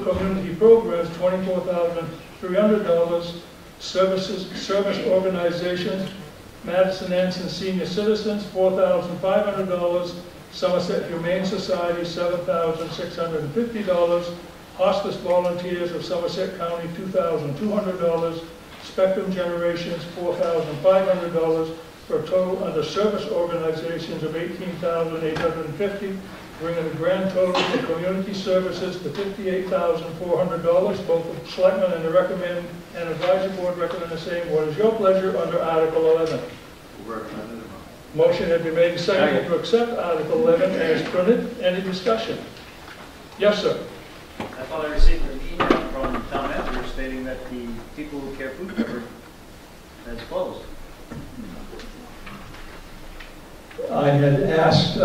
community programs, $24,300. Service organizations, Madison Anson Senior Citizens, $4,500. Somerset Humane Society, $7,650. Hospice Volunteers of Somerset County, $2,200. Spectrum Generations, $4,500, for a total under service organizations of $18,850, bringing the grand total for community services to $58,400. Both the selectmen and the recommend and advisory board recommend the same. What is your pleasure under Article 11? Motion has been made and seconded to accept Article 11 as printed. Any discussion? Yes, sir. I thought I received an email from the town manager stating that the People Who Care Food Cupboard has closed. I had asked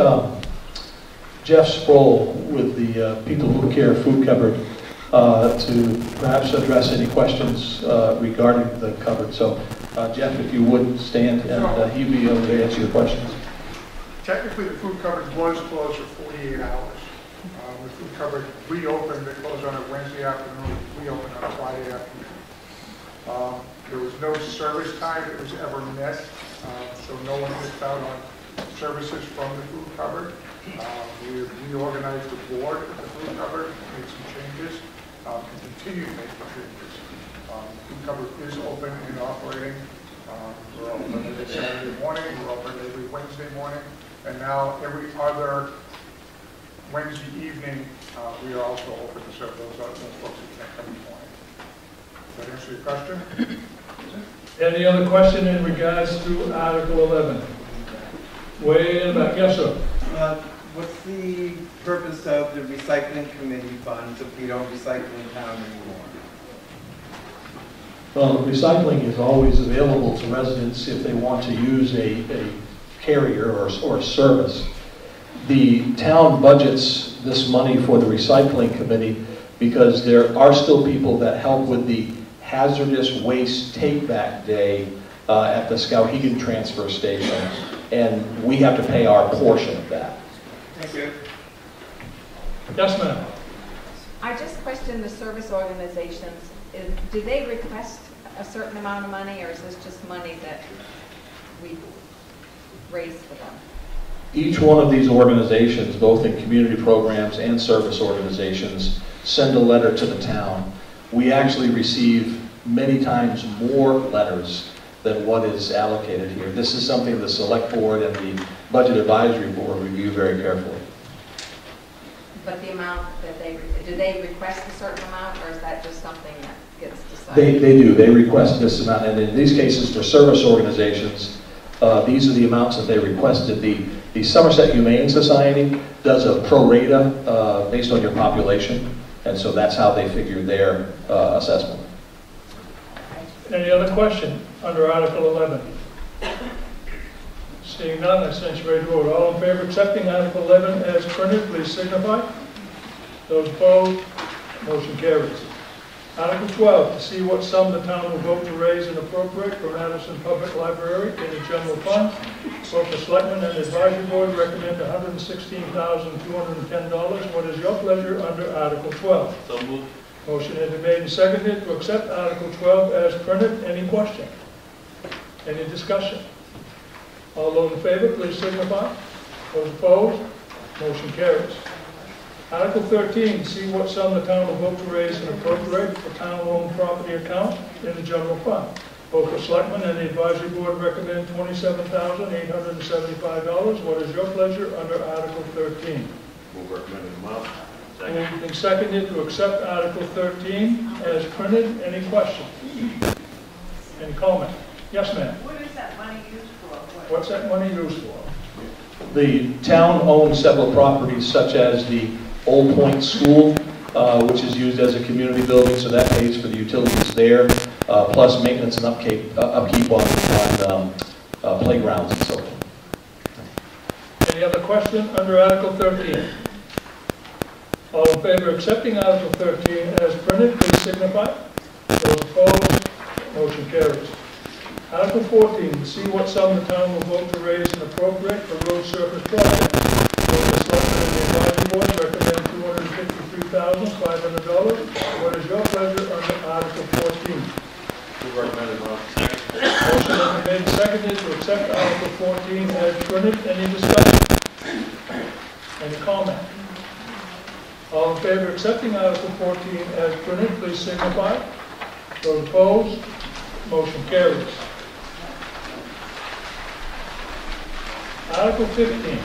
Jeff Sproul with the People Who Care Food Cupboard to perhaps address any questions regarding the cupboard. So, Jeff, if you would stand and he'd be able to answer your questions. Technically, the food cupboard was closed for 48 hours. The food cupboard reopened. It closed on a Wednesday afternoon, reopened on a Friday afternoon. There was no service time that was ever missed, so no one missed out on services from the food cupboard. We reorganized the board of the food cupboard, made some changes, and continue to make the changes. The food cupboard is open and operating. We're open every Saturday morning, we're open every Wednesday morning, and now every other Wednesday evening, we are also open to serve those folks who can't come in the morning. Does that answer your question? Any other question in regards to Article 11? Way in the back. Yes, sir. What's the purpose of the recycling committee funds if we don't recycle in town anymore? Well, recycling is always available to residents if they want to use a carrier or a service. The town budgets this money for the recycling committee because there are still people that help with the hazardous waste take-back day at the Skowhegan transfer station, and we have to pay our portion of that. Thank you. Yes, ma'am. I just questioned the service organizations. Do they request a certain amount of money, or is this just money that we raise for them? Each one of these organizations, both in community programs and service organizations, send a letter to the town. We actually receive many times more letters than what is allocated here. This is something the select board and the budget advisory board review very carefully. But the amount that do they request a certain amount, or is that just something that gets decided? They do. They request this amount, and in these cases for service organizations, these are the amounts that they requested. The Somerset Humane Society does a pro rata based on your population, and so that's how they figure their assessment. Any other question under Article 11? Seeing none, I sense you ready to vote. All in favor of accepting Article 11 as printed, please signify. Those opposed, motion carries. Article 12, to see what sum the town will vote to raise and appropriate for Madison Public Library in the general fund. Both the selectmen and the advisory board recommend $116,210. What is your pleasure under Article 12? So moved. Motion has been made and seconded to accept Article 12 as printed. Any question? Any discussion? All those in favor, please signify. Those opposed, motion carries. Article 13, see what sum the town will vote to raise and appropriate for town-owned property account in the general fund. Both the selectmen and the advisory board recommend $27,875. What is your pleasure under Article 13? Move recommended amount. Moved and seconded to accept Article 13 as printed. Any questions? Any comment? Yes, ma'am. What is that money used for? What's that money used for? The town owns several properties such as the Old Point School, which is used as a community building, so that pays for the utilities there, plus maintenance and upkeep on playgrounds and so forth. Any other question under Article 13? All in favor of accepting Article 13 as printed, please signify. Those opposed, motion carries. Article 14, to see what sum the town will vote to raise and appropriate for road surface project. The Selectmen and the Advisory Board recommend $253,500. What is your pleasure under Article 14? Recommended, Motion has been made and seconded to accept Article 14 as printed. Any discussion? Any comment? All in favor of accepting Article 14 as printed, please signify. Those opposed, motion carries. Article 15.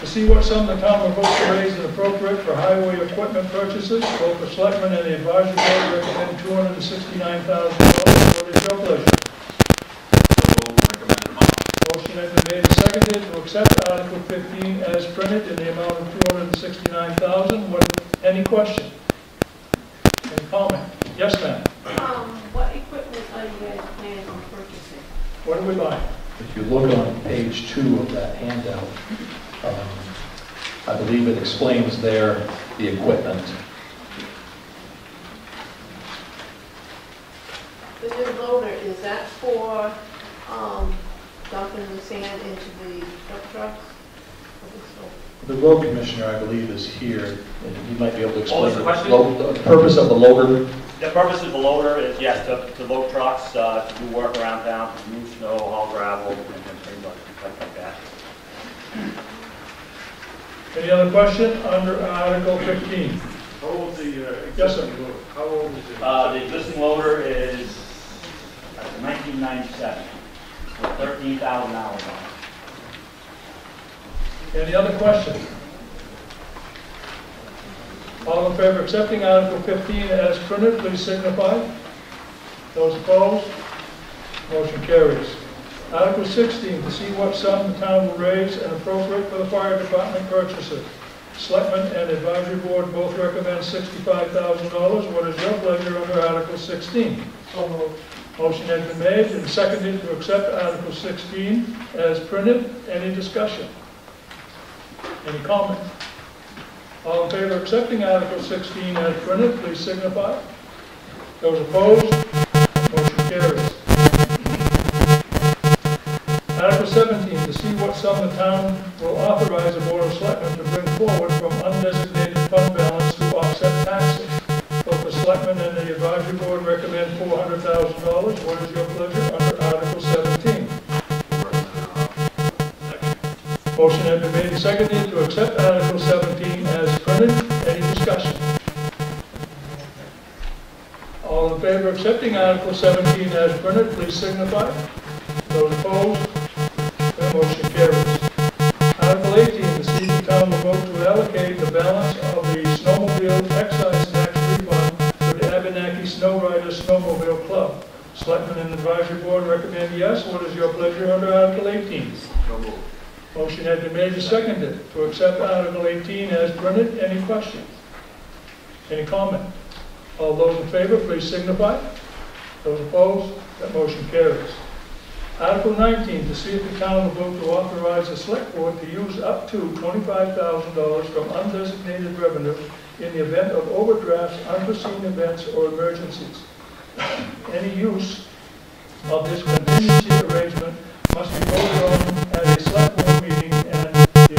To see what sum the town will vote to raise and appropriate for highway equipment purchases, both the Selectmen and the Advisory Board recommend $269,000. What is your pleasure? Motion has been made and seconded to accept Article 15 as printed in the amount of $269,000. Any question? Any comment? Yes, ma'am. What equipment are you guys planning on purchasing? What are we buying? If you look on page 2 of that handout, I believe it explains there the equipment. The new loader, is that for dumping the sand into the dump trucks? The road commissioner, I believe, is here, and he might be able to explain the question? the purpose of the loader. The purpose of the loader is, yes, to load trucks, to do work around town, to move snow, haul gravel, and things like that. Any other question under Article 15? How old is the Yes, sir. existing loader? How old is it? The existing loader is 1997, with 13,000 hours on it. Any other questions? All in favor of accepting Article 15 as printed, please signify. Those opposed, motion carries. Article 16, to see what sum the town will raise and appropriate for the fire department purchases. Selectmen and Advisory Board both recommend $65,000. What is your pleasure under Article 16? So moved. Motion has been made and seconded to accept Article 16 as printed. Any discussion? Any comment? All in favor of accepting Article 16 as printed, please signify. Those opposed, motion carries. Article 17, to see what sum the town will authorize the Board of Selectmen to bring forward from undesignated fund balance to offset taxes. Both the Selectmen and the Advisory Board recommend $400,000. What is your pleasure under Article 17? Motion has been made and seconded to accept Article 17 as printed. Any discussion? All in favor of accepting Article 17 as printed, please signify. Those opposed, the motion carries. Article 18, to see the town will vote to allocate the balance of the snowmobile excise tax refund to the Abenaki Snow Rider Snowmobile Club. Selectmen and Advisory Board recommend yes. What is your pleasure under Article 18? So moved. Motion has been made and seconded to accept Article 18 as printed. Any questions? Any comment? All those in favor, please signify. Those opposed, that motion carries. Article 19, to see if the town will vote to authorize the select board to use up to $25,000 from undesignated revenue in the event of overdrafts, unforeseen events, or emergencies. Any use of this contingency arrangement must be voted on at a select board meeting, and the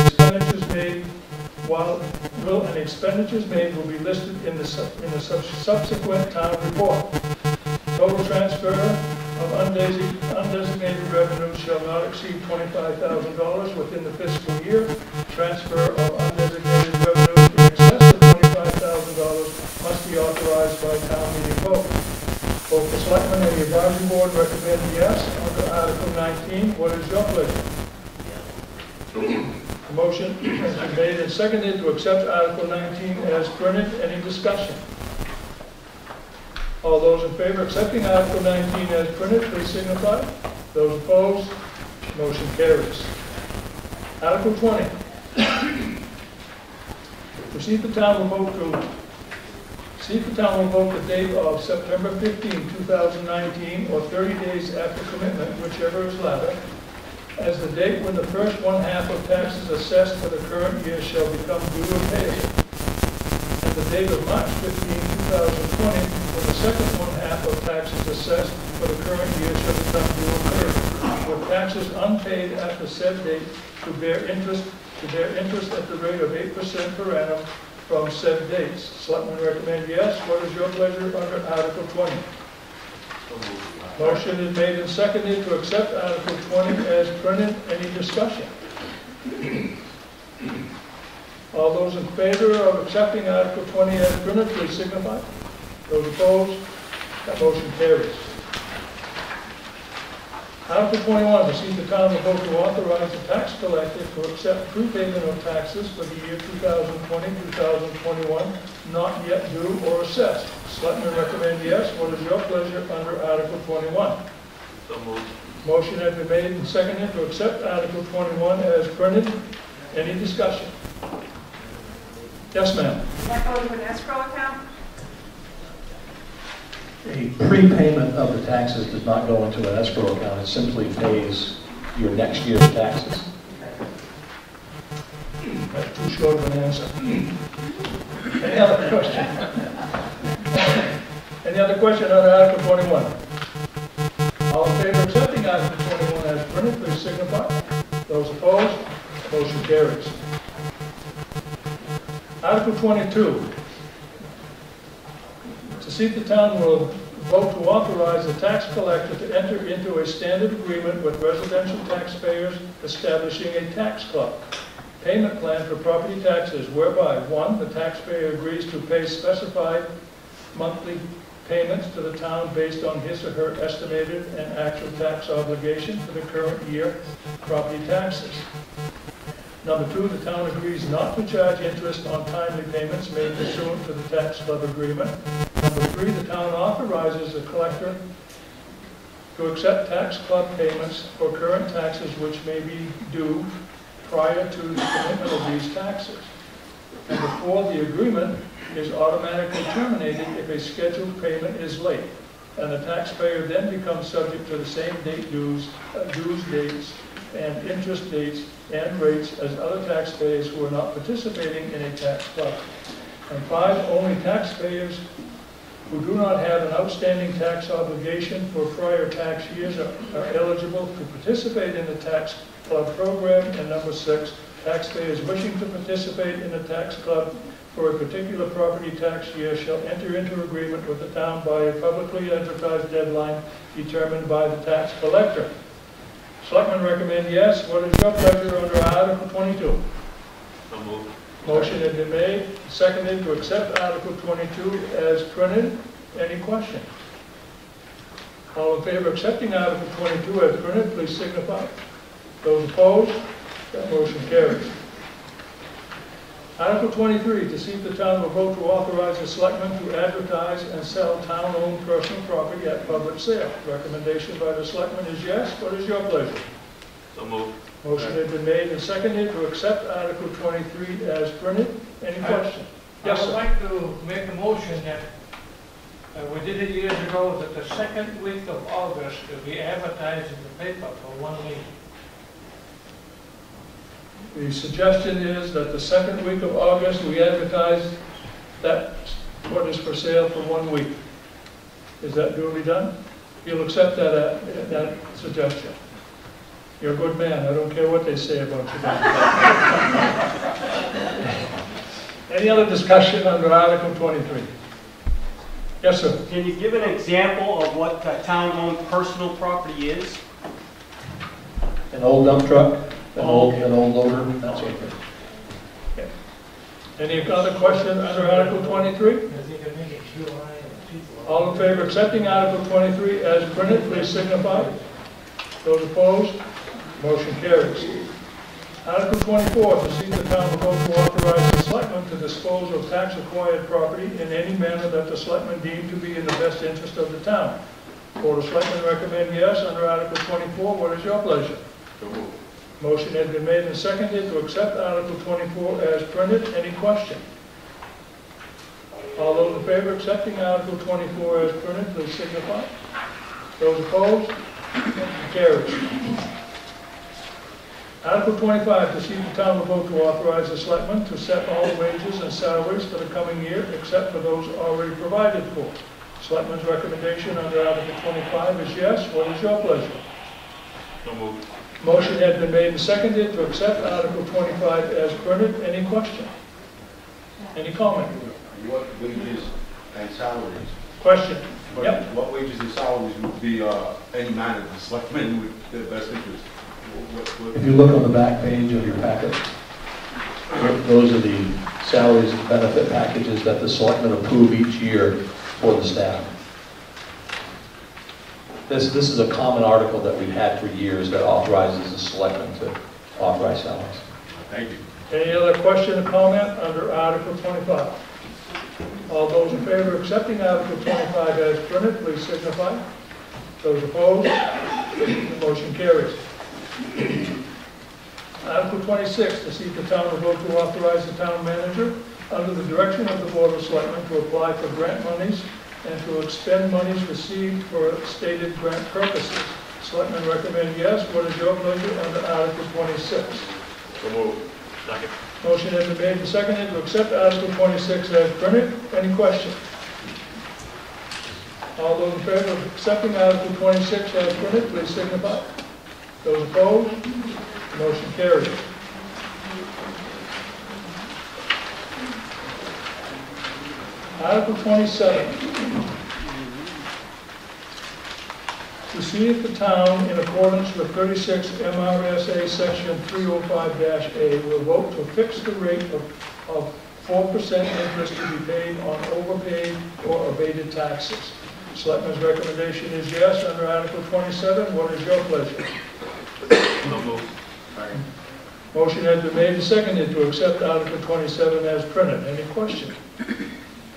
expenditures made will be listed in the subsequent town report. Total transfer of undesignated revenue shall not exceed $25,000 within the fiscal year. Transfer of undesignated revenue in excess of $25,000 must be authorized by town meeting vote. Both the Selectmen and the Advisory Board recommend yes under Article 19. What is your pleasure? The motion has been made and seconded to accept Article 19 as printed. Any discussion? All those in favor of accepting Article 19 as printed, please signify. Those opposed, motion carries. Article 20. To see if the town will vote the date of September 15, 2019, or 30 days after commitment, whichever is latter, as the date when the first one-half of taxes assessed for the current year shall become due and payable, and the date of March 15, 2020, when the second one-half of taxes assessed for the current year shall become due and payable, with taxes unpaid after said date to bear interest at the rate of 8% per annum from said dates. Selectmen recommend yes. What is your pleasure under Article 20? Motion is made and seconded to accept Article 20 as printed. Any discussion? All those in favor of accepting Article 20 as printed, please signify. Those opposed, that motion carries. Article 21, to see if the town will vote to authorize the tax collector to accept prepayment of taxes for the year 2020, 2021, not yet due or assessed. Selectmen recommend yes. What is your pleasure under Article 21? So moved. Motion has been made and seconded to accept Article 21 as printed. Any discussion? Yes, ma'am. That goes to an escrow account? A prepayment of the taxes does not go into an escrow account. It simply pays your next year's taxes. That's too short of an answer. Any other question? Any other question under Article 21? All in favor of accepting Article 21 as printed, please signify. Those opposed, motion carries. Article 22. To see if the town will vote to authorize the tax collector to enter into a standard agreement with residential taxpayers establishing a tax club payment plan for property taxes whereby, 1, the taxpayer agrees to pay specified monthly payments to the town based on his or her estimated and actual tax obligation for the current year property taxes. Number 2, the town agrees not to charge interest on timely payments made pursuant to the tax club agreement. Number 3, the town authorizes the collector to accept tax club payments for current taxes which may be due prior to the commitment of these taxes. Number 4, the agreement is automatically terminated if a scheduled payment is late, and the taxpayer then becomes subject to the same date dues dates and interest dates and rates as other taxpayers who are not participating in a tax club. And 5, only taxpayers who do not have an outstanding tax obligation for prior tax years are eligible to participate in the tax club program. And number 6, taxpayers wishing to participate in the tax club for a particular property tax year shall enter into agreement with the town by a publicly advertised deadline determined by the tax collector. Selectmen recommend yes. What is your pleasure under Article 22? So moved. Motion has been made, seconded to accept Article 22 as printed. Any question? All in favor of accepting Article 22 as printed, please signify. Those opposed, that motion carries. Article 23, to see if the town will vote to authorize the selectmen to advertise and sell town-owned personal property at public sale. Recommendation by the selectmen is yes. What is your pleasure? So moved. Motion has been made and seconded to accept Article 23 as printed. Any question? Yes, I would sir. like to make a motion that we did it years ago, that the second week of August we advertise in the paper for 1 week. The suggestion is that the second week of August, we advertise that what is for sale for 1 week. Is that duly done? You'll accept that suggestion. You're a good man. I don't care what they say about you. Any other discussion under Article 23? Yes, sir. Can you give an example of what town-owned personal property is? An old dump truck, an old loader, that sort of thing. Okay. Any other question under Article 23? All in favor of accepting Article 23 as printed, please signify. Those opposed, motion carries. Article 24, to see the town will vote to authorize the selectmen to dispose of tax-acquired property in any manner that the selectmen deem to be in the best interest of the town. Board of Selectmen recommend yes under Article 24. What is your pleasure? Motion has been made and seconded to accept Article 24 as printed. Any question? All those in favor of accepting Article 24 as printed, please signify. Those opposed? Motion carries. Article 25, to see the town will vote to authorize the selectmen to set all wages and salaries for the coming year except for those already provided for. Selectmen's recommendation under Article 25 is yes. What is your pleasure? So moved. Motion has been made and seconded to accept Article 25 as printed. Any question? Any comment? What wages and salaries? Question? Yep. What wages and salaries would be any manner the selectmen would the best interest? If you look on the back page of your packet, those are the salaries and benefit packages that the selectmen approve each year for the staff. This is a common article that we've had for years that authorizes the selectmen to authorize salaries. Thank you. Any other question or comment under Article 25? All those in favor of accepting Article 25 as printed, please signify. Those opposed? The motion carries. Article 26, to see if the town will vote to authorize the town manager under the direction of the Board of Selectmen to apply for grant monies and to expend monies received for stated grant purposes. Selectmen recommend yes. What is your pleasure under Article 26? So moved. Second. Motion has been made and seconded to accept Article 26 as printed. Any question? All those in favor of accepting Article 26 as printed, please signify. Those opposed? Motion carries. Article 27. To see if the town, in accordance with 36 MRSA Section 305-A, will vote to fix the rate of 4% interest to be paid on overpaid or abated taxes. Selectmen's recommendation is yes under Article 27. What is your pleasure? So moved. Motion has been made and seconded to accept Article 27 as printed. Any question?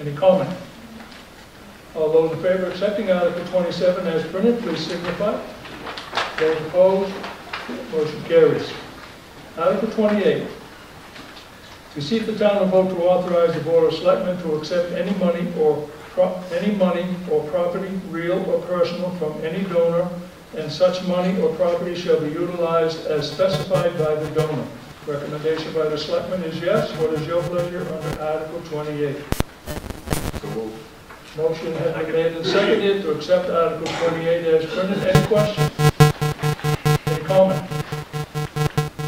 Any comment? All those in favor of accepting Article 27 as printed, please signify. Those opposed? Motion carries. Article 28. To see if the town will vote to authorize the Board of Selectmen to accept any money or property, real or personal, from any donor, and such money or property shall be utilized as specified by the donor. Recommendation by the Selectmen is yes. What is your pleasure under Article 28? Motion has been made and seconded to accept Article 28 as printed. Any question? Any comment?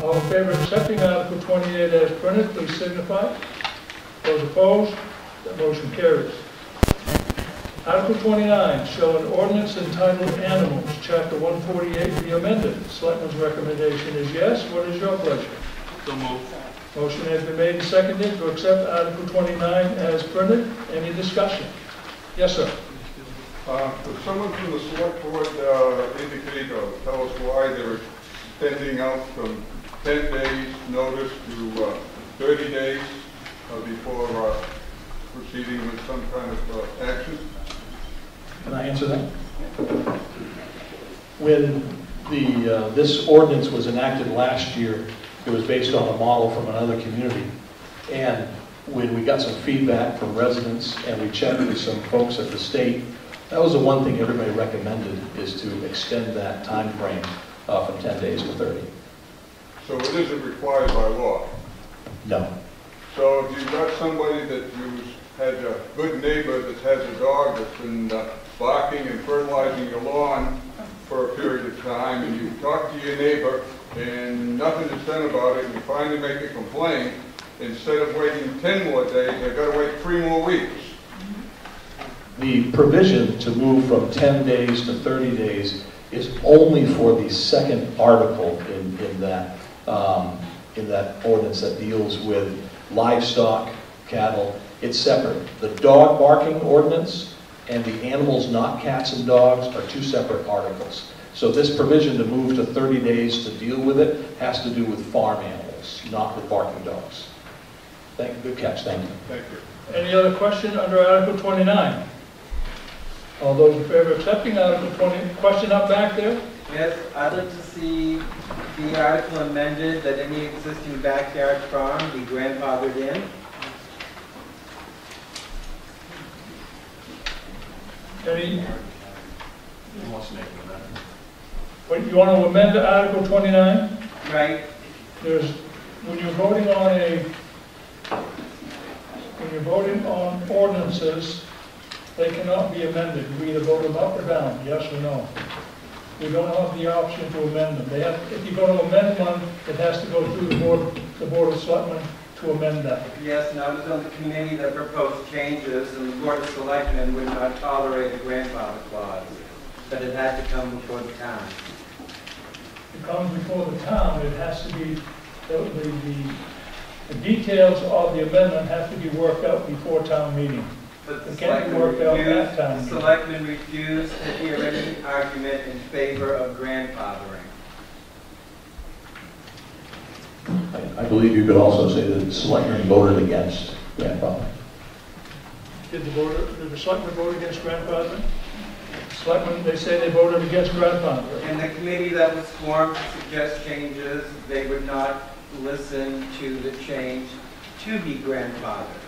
All in favor of accepting Article 28 as printed, please signify. Those opposed? That motion carries. Article 29, shall an ordinance entitled Animals, Chapter 148, be amended? Selectmen's recommendation is yes. What is your pleasure? So moved. Motion has been made and seconded to accept Article 29 as printed. Any discussion? Yes, sir. Could someone from the select board indicate or tell us why they're extending out from 10 days notice to 30 days before proceeding with some kind of action? Can I answer that? When this ordinance was enacted last year, it was based on a model from another community. And when we got some feedback from residents and we checked with some folks at the state, that was the one thing everybody recommended, is to extend that time frame from 10 days to 30. So it isn't required by law? No. So if you've got somebody that has a good neighbor that has a dog that's been barking and fertilizing your lawn for a period of time, and you talk to your neighbor and nothing is done about it, and you finally make a complaint, instead of waiting 10 more days, they've got to wait 3 more weeks. The provision to move from 10 days to 30 days is only for the second article in that ordinance that deals with livestock, cattle. It's separate. The dog barking ordinance and the animals, not cats and dogs, are 2 separate articles. So this provision to move to 30 days to deal with it has to do with farm animals. place, not with barking dogs. Good catch, thank you. Thank you. Any other question under Article 29? All those in favor of accepting Article 20, question up back there? Yes, I'd like to see the article amended that any existing backyard farm be grandfathered in. Any, Who wants to make an amendment? what, you want to amend Article 29? Right. There's, when you're voting on ordinances, they cannot be amended. You either vote them up or down, yes or no. We don't have the option to amend them. They have, if you're going to amend one, it has to go through the Board of Selectmen to amend that. Yes, and I was on the committee that proposed changes, and the Board of Selectmen would not tolerate a grandfather clause, that it had to come before the town. It comes before the town, it has to be, the details of the amendment have to be worked out before town meeting. But the It can't be worked out at town meeting. selectmen refused to hear any argument in favor of grandfathering. I believe you could also say that the selectmen voted against grandfathering. Did the selectmen vote against grandfathering? Selectmen, they say they voted against grandfathering. And the committee that was formed to suggest changes, they would not listen to the change to be grandfathered.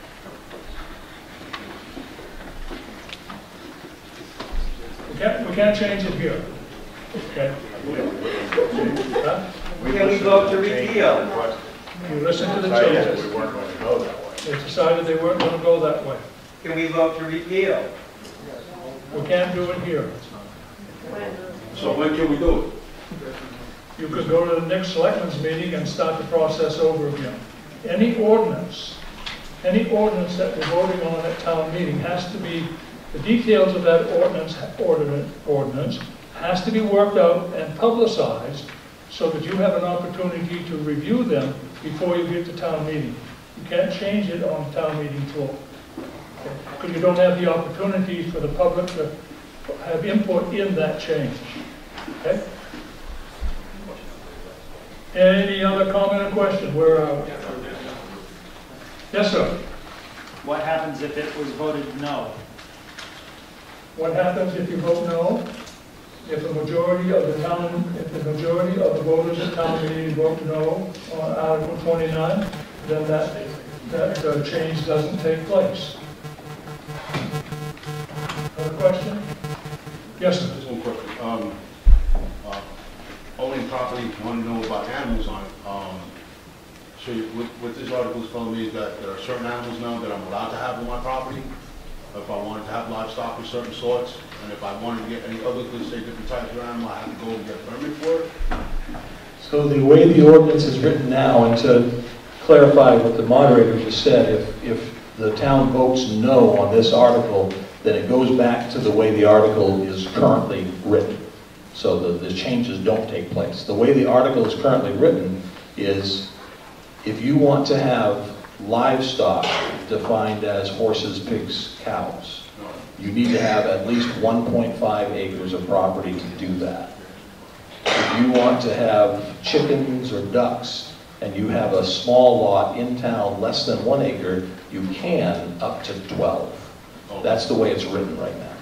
We can't change it here. Okay. Huh? Can we vote to repeal? You listen to the changes. We weren't going to go that way. They decided they weren't going to go that way. Can we vote to repeal? We can't do it here. So when can we do it? You could go to the next selectmen's meeting and start the process over again. Any ordinance that we're voting on at town meeting has to be, the details of that ordinance has to be worked out and publicized so that you have an opportunity to review them before you get to town meeting. You can't change it on town meeting floor. Because you don't have the opportunity for the public to have input in that change. Okay? Any other comment or question? Where are we? Yes, sir. What happens if it was voted no? What happens if you vote no? If the majority of the voters at town meeting vote no on Article 29, then that change doesn't take place. Another question? Yes, sir. Just one question. Owning property, want to know about animals on it. So what this article is telling me is that there are certain animals now that I'm allowed to have on my property. If I wanted to have livestock of certain sorts, and if I wanted to get any other, let's say, different types of animal, I have to go and get a permit for it. So the way the ordinance is written now, and to clarify what the moderator just said, if the town votes no on this article, then it goes back to the way the article is currently written. So the changes don't take place. The way the article is currently written is if you want to have livestock defined as horses, pigs, cows, you need to have at least 1.5 acres of property to do that. If you want to have chickens or ducks and you have a small lot in town less than 1 acre, you can up to 12. That's the way it's written right now.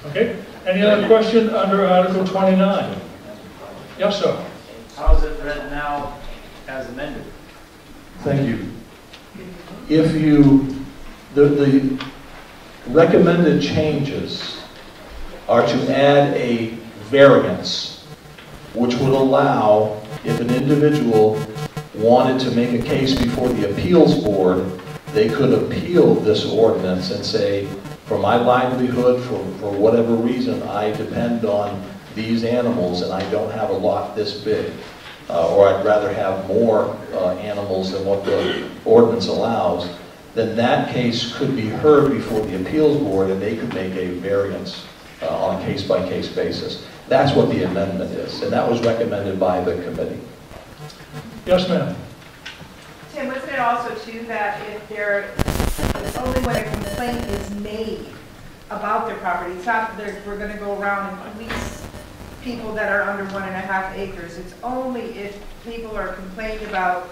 Okay. Any other question under Article 29? Yes, sir. How is it written now as amended? Thank you. If the recommended changes are to add a variance, which would allow, if an individual wanted to make a case before the appeals board, they could appeal this ordinance and say, for my livelihood, for whatever reason, I depend on these animals and I don't have a lot this big. Or I'd rather have more animals than what the ordinance allows, then that case could be heard before the appeals board and they could make a variance on a case-by-case basis. That's what the amendment is, and that was recommended by the committee. Yes, ma'am. Tim, wasn't it also too that if there, only when a complaint is made about their property, it's not that we're going to go around and police people that are under 1.5 acres. It's only if people are complaining about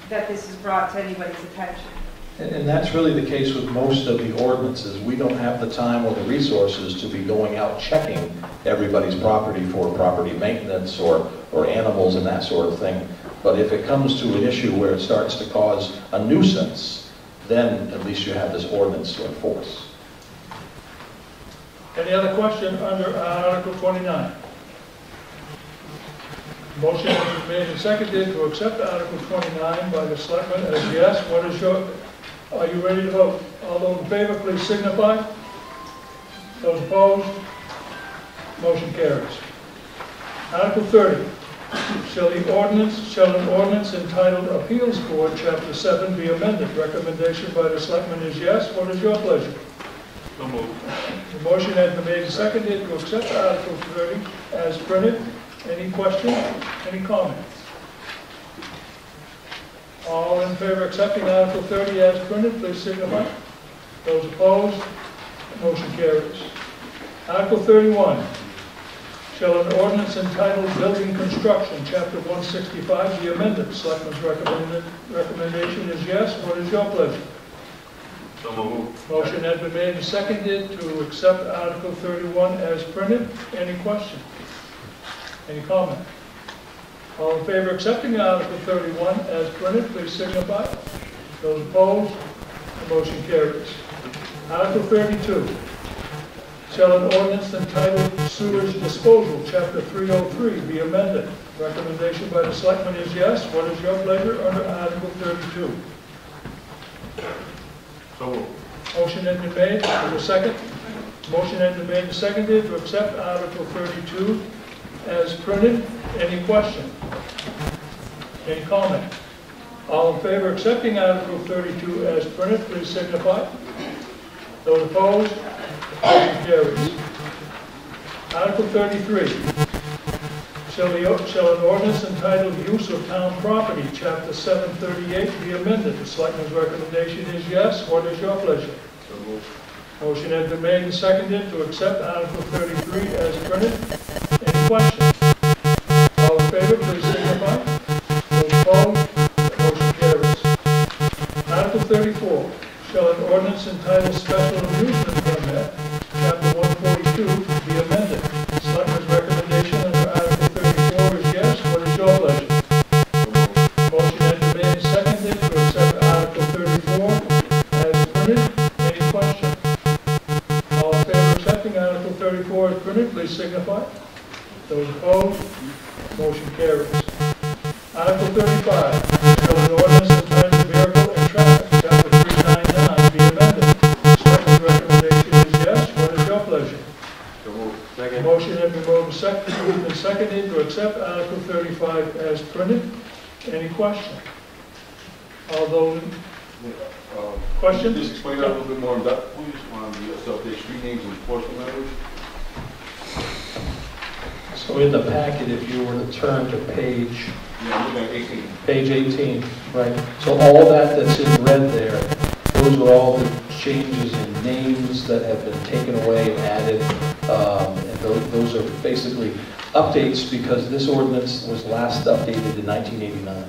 that this is brought to anybody's attention. And that's really the case with most of the ordinances. We don't have the time or the resources to be going out checking everybody's property for property maintenance or animals and that sort of thing. But if it comes to an issue where it starts to cause a nuisance, then at least you have this ordinance to enforce. Any other question under Article 29? Motion has been made and seconded to accept Article 29 by the selectmen as yes. What is your, are you ready to vote? All those in favor, please signify. Those opposed? Motion carries. Article 30. Shall an ordinance entitled Appeals Board, Chapter 7 be amended? Recommendation by the selectmen is yes. What is your pleasure? So moved. The motion has been made and seconded to accept Article 30 as printed. Any questions? Any comments? All in favor of accepting Article 30 as printed, please signify. Those opposed? Motion carries. Article 31. Shall an ordinance entitled Building Construction, Chapter 165 be amended? Selectmen's recommendation is yes. What is your pleasure? So moved. Motion has been made and seconded to accept Article 31 as printed. Any questions? Any comment? All in favor of accepting Article 31 as printed, please signify. Those opposed, the motion carries. Article 32. Shall an ordinance entitled Sewage Disposal, Chapter 303 be amended? Recommendation by the selectmen is yes. What is your pleasure under Article 32? So moved. Motion has been made. Is there a second? Motion has been made and seconded to accept Article 32 as printed. Any question? Any comment? All in favor of accepting Article 32 as printed, please signify. Those opposed, motion carries. Article 33. Shall an ordinance entitled Use of Town Property, Chapter 738 be amended? The selectmen's recommendation is yes. What is your pleasure? So moved. Motion has been made and seconded to accept Article 33 as printed. Any questions? All in favor, please signify. Those opposed, motion carries. Article 34. Shall an ordinance entitled Special Amusement Permit, Chapter 142, be amended? Selectmen's recommendation under Article 34 is yes. What is your pleasure? Motion has been made and seconded to accept Article 34 as printed. Any questions? All in favor of accepting Article 34 as printed, please signify. Those opposed, motion carries. Article 35. Shall an ordinance entitled Vehicle and Traffic, Chapter 399 be amended? Selectmen's recommendation is yes. What is your pleasure? So moved. Second. Motion has been moved and seconded to accept Article 35 as printed. Any question? All those, questions? Just explain that a little bit more in depth, please, on the street names and enforcement language. So in the packet, if you were to turn to page Yeah, I'm looking at 18. Page 18, right. So all that's in red there, those are all the changes in names that have been taken away and added. And those are basically updates because this ordinance was last updated in 1989.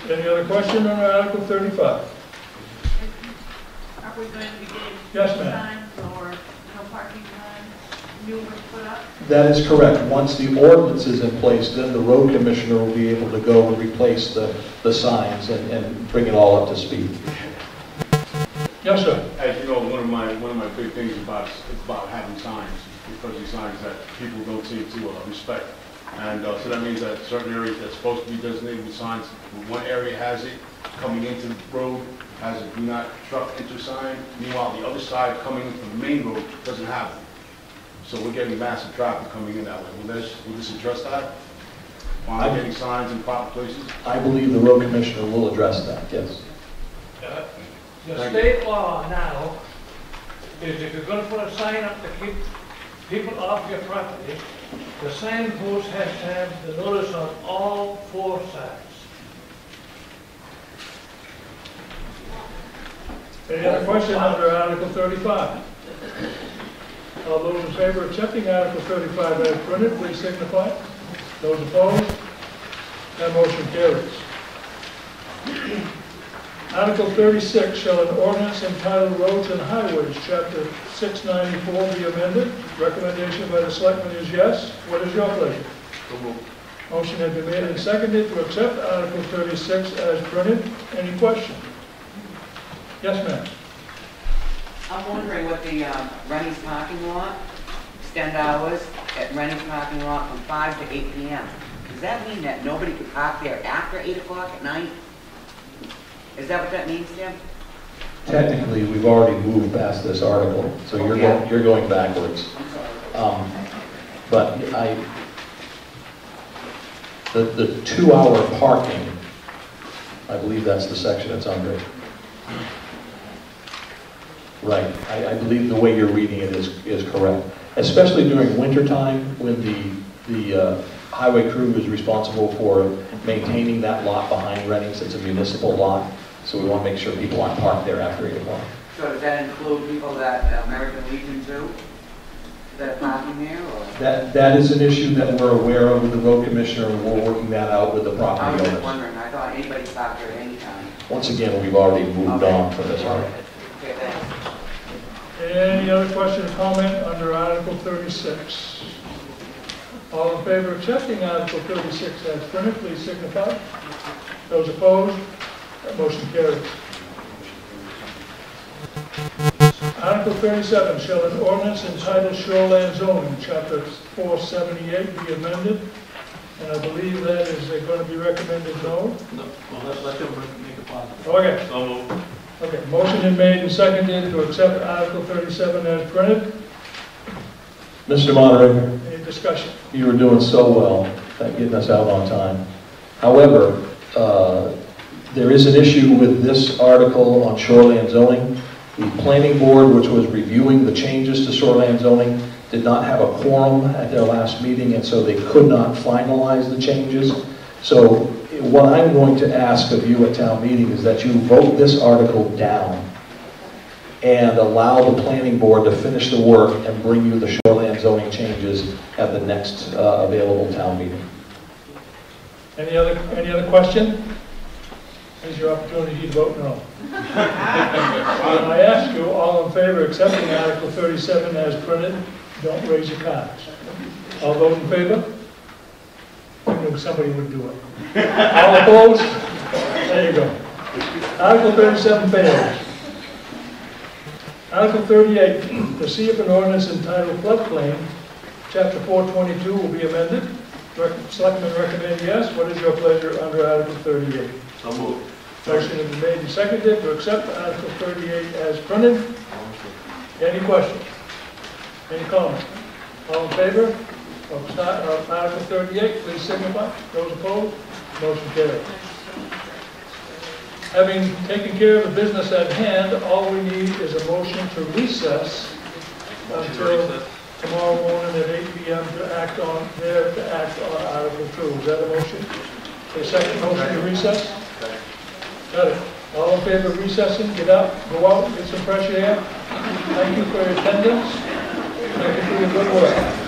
Any other question on Article 35? Are we going to be getting Yes, ma'am. signs or no parking signs, new ones put up? That is correct. Once the ordinance is in place, then the road commissioner will be able to go and replace the signs and bring it all up to speed. Yes, sir. As you know, one of my big things about having signs, because these signs that people don't seem to respect. And so that means that certain areas that's supposed to be designated with signs, one area has it, coming into the road has a do not truck enter sign. Meanwhile, the other side coming in from the main road doesn't have it. So we're getting massive traffic coming in that way. Will this address that? On getting signs in proper places? I believe the road commissioner will address that, yes. The state law now is if you're going to put a sign up to keep people off your property, the signpost has to have the notice on all four sides. Any other question under Article 35? All those in favor of accepting Article 35 as printed, please signify. Those opposed? That motion carries. Article 36, shall an ordinance entitled Roads and Highways, Chapter 694 be amended? Recommendation by the selectmen is yes. What is your pleasure? Motion has been made and seconded to accept Article 36 as printed. Any question? Yes, ma'am. I'm wondering what the Rennie's parking lot, extend hours at Rennie's parking lot from 5 to 8 p.m. Does that mean that nobody could park there after 8 o'clock at night? Is that what that means, Tim? Technically, we've already moved past this article, so you're going backwards. But the 2-hour parking, I believe that's the section it's under. Right, I believe the way you're reading it is correct. Especially during winter time when the highway crew is responsible for maintaining that lot behind Rennie's. It's a municipal lot, so we want to make sure people aren't parked there after 8 o'clock. So does that include people that American Legion do, that are parking there, or? That is an issue that we're aware of with the road commissioner, and we're working that out with the I property was just owners. wondering, I thought anybody parked there at any time. Once again, we've already moved on from this article. Okay, thanks. Any other question or comment under Article 36? All in favor of accepting Article 36 as printed, please signify. Those opposed? That motion carries. Article 37, shall an ordinance entitled Shoreland Zoning, Chapter 478 be amended? And I believe that is going to be recommended no? No, well, let them make a positive. Okay. So moved. Okay, motion is made and seconded to accept Article 37 as printed. Mr. Moderator, Any discussion? you were doing so well at getting us out on time. However, there is an issue with this article on shoreland zoning. The planning board, which was reviewing the changes to shoreland zoning, did not have a quorum at their last meeting, and so they could not finalize the changes. So what I'm going to ask of you at town meeting is that you vote this article down and allow the planning board to finish the work and bring you the shoreland zoning changes at the next available town meeting. Any other question? Here's your opportunity to vote no. I ask you, all in favor of accepting Article 37 as printed, don't raise your cards. All those in favor? I knew somebody would do it. All opposed? There you go. Article 37 fails. Article 38, to see if an ordinance entitled floodplain, Chapter 422 will be amended. Selectmen recommend yes. What is your pleasure under Article 38? So moved. Motion has been made and seconded to accept Article 38 as printed. Any questions? Any comments? All in favor of Article 38, please signify. Those opposed? Motion carries. Having taken care of the business at hand, all we need is a motion to recess until tomorrow morning at 8 p.m. to act on Article 2. Is that a motion? A second motion to recess? Got it. All in favor of recessing? Get up, go out, get some fresh air. Thank you for your attendance. Thank you for your good work.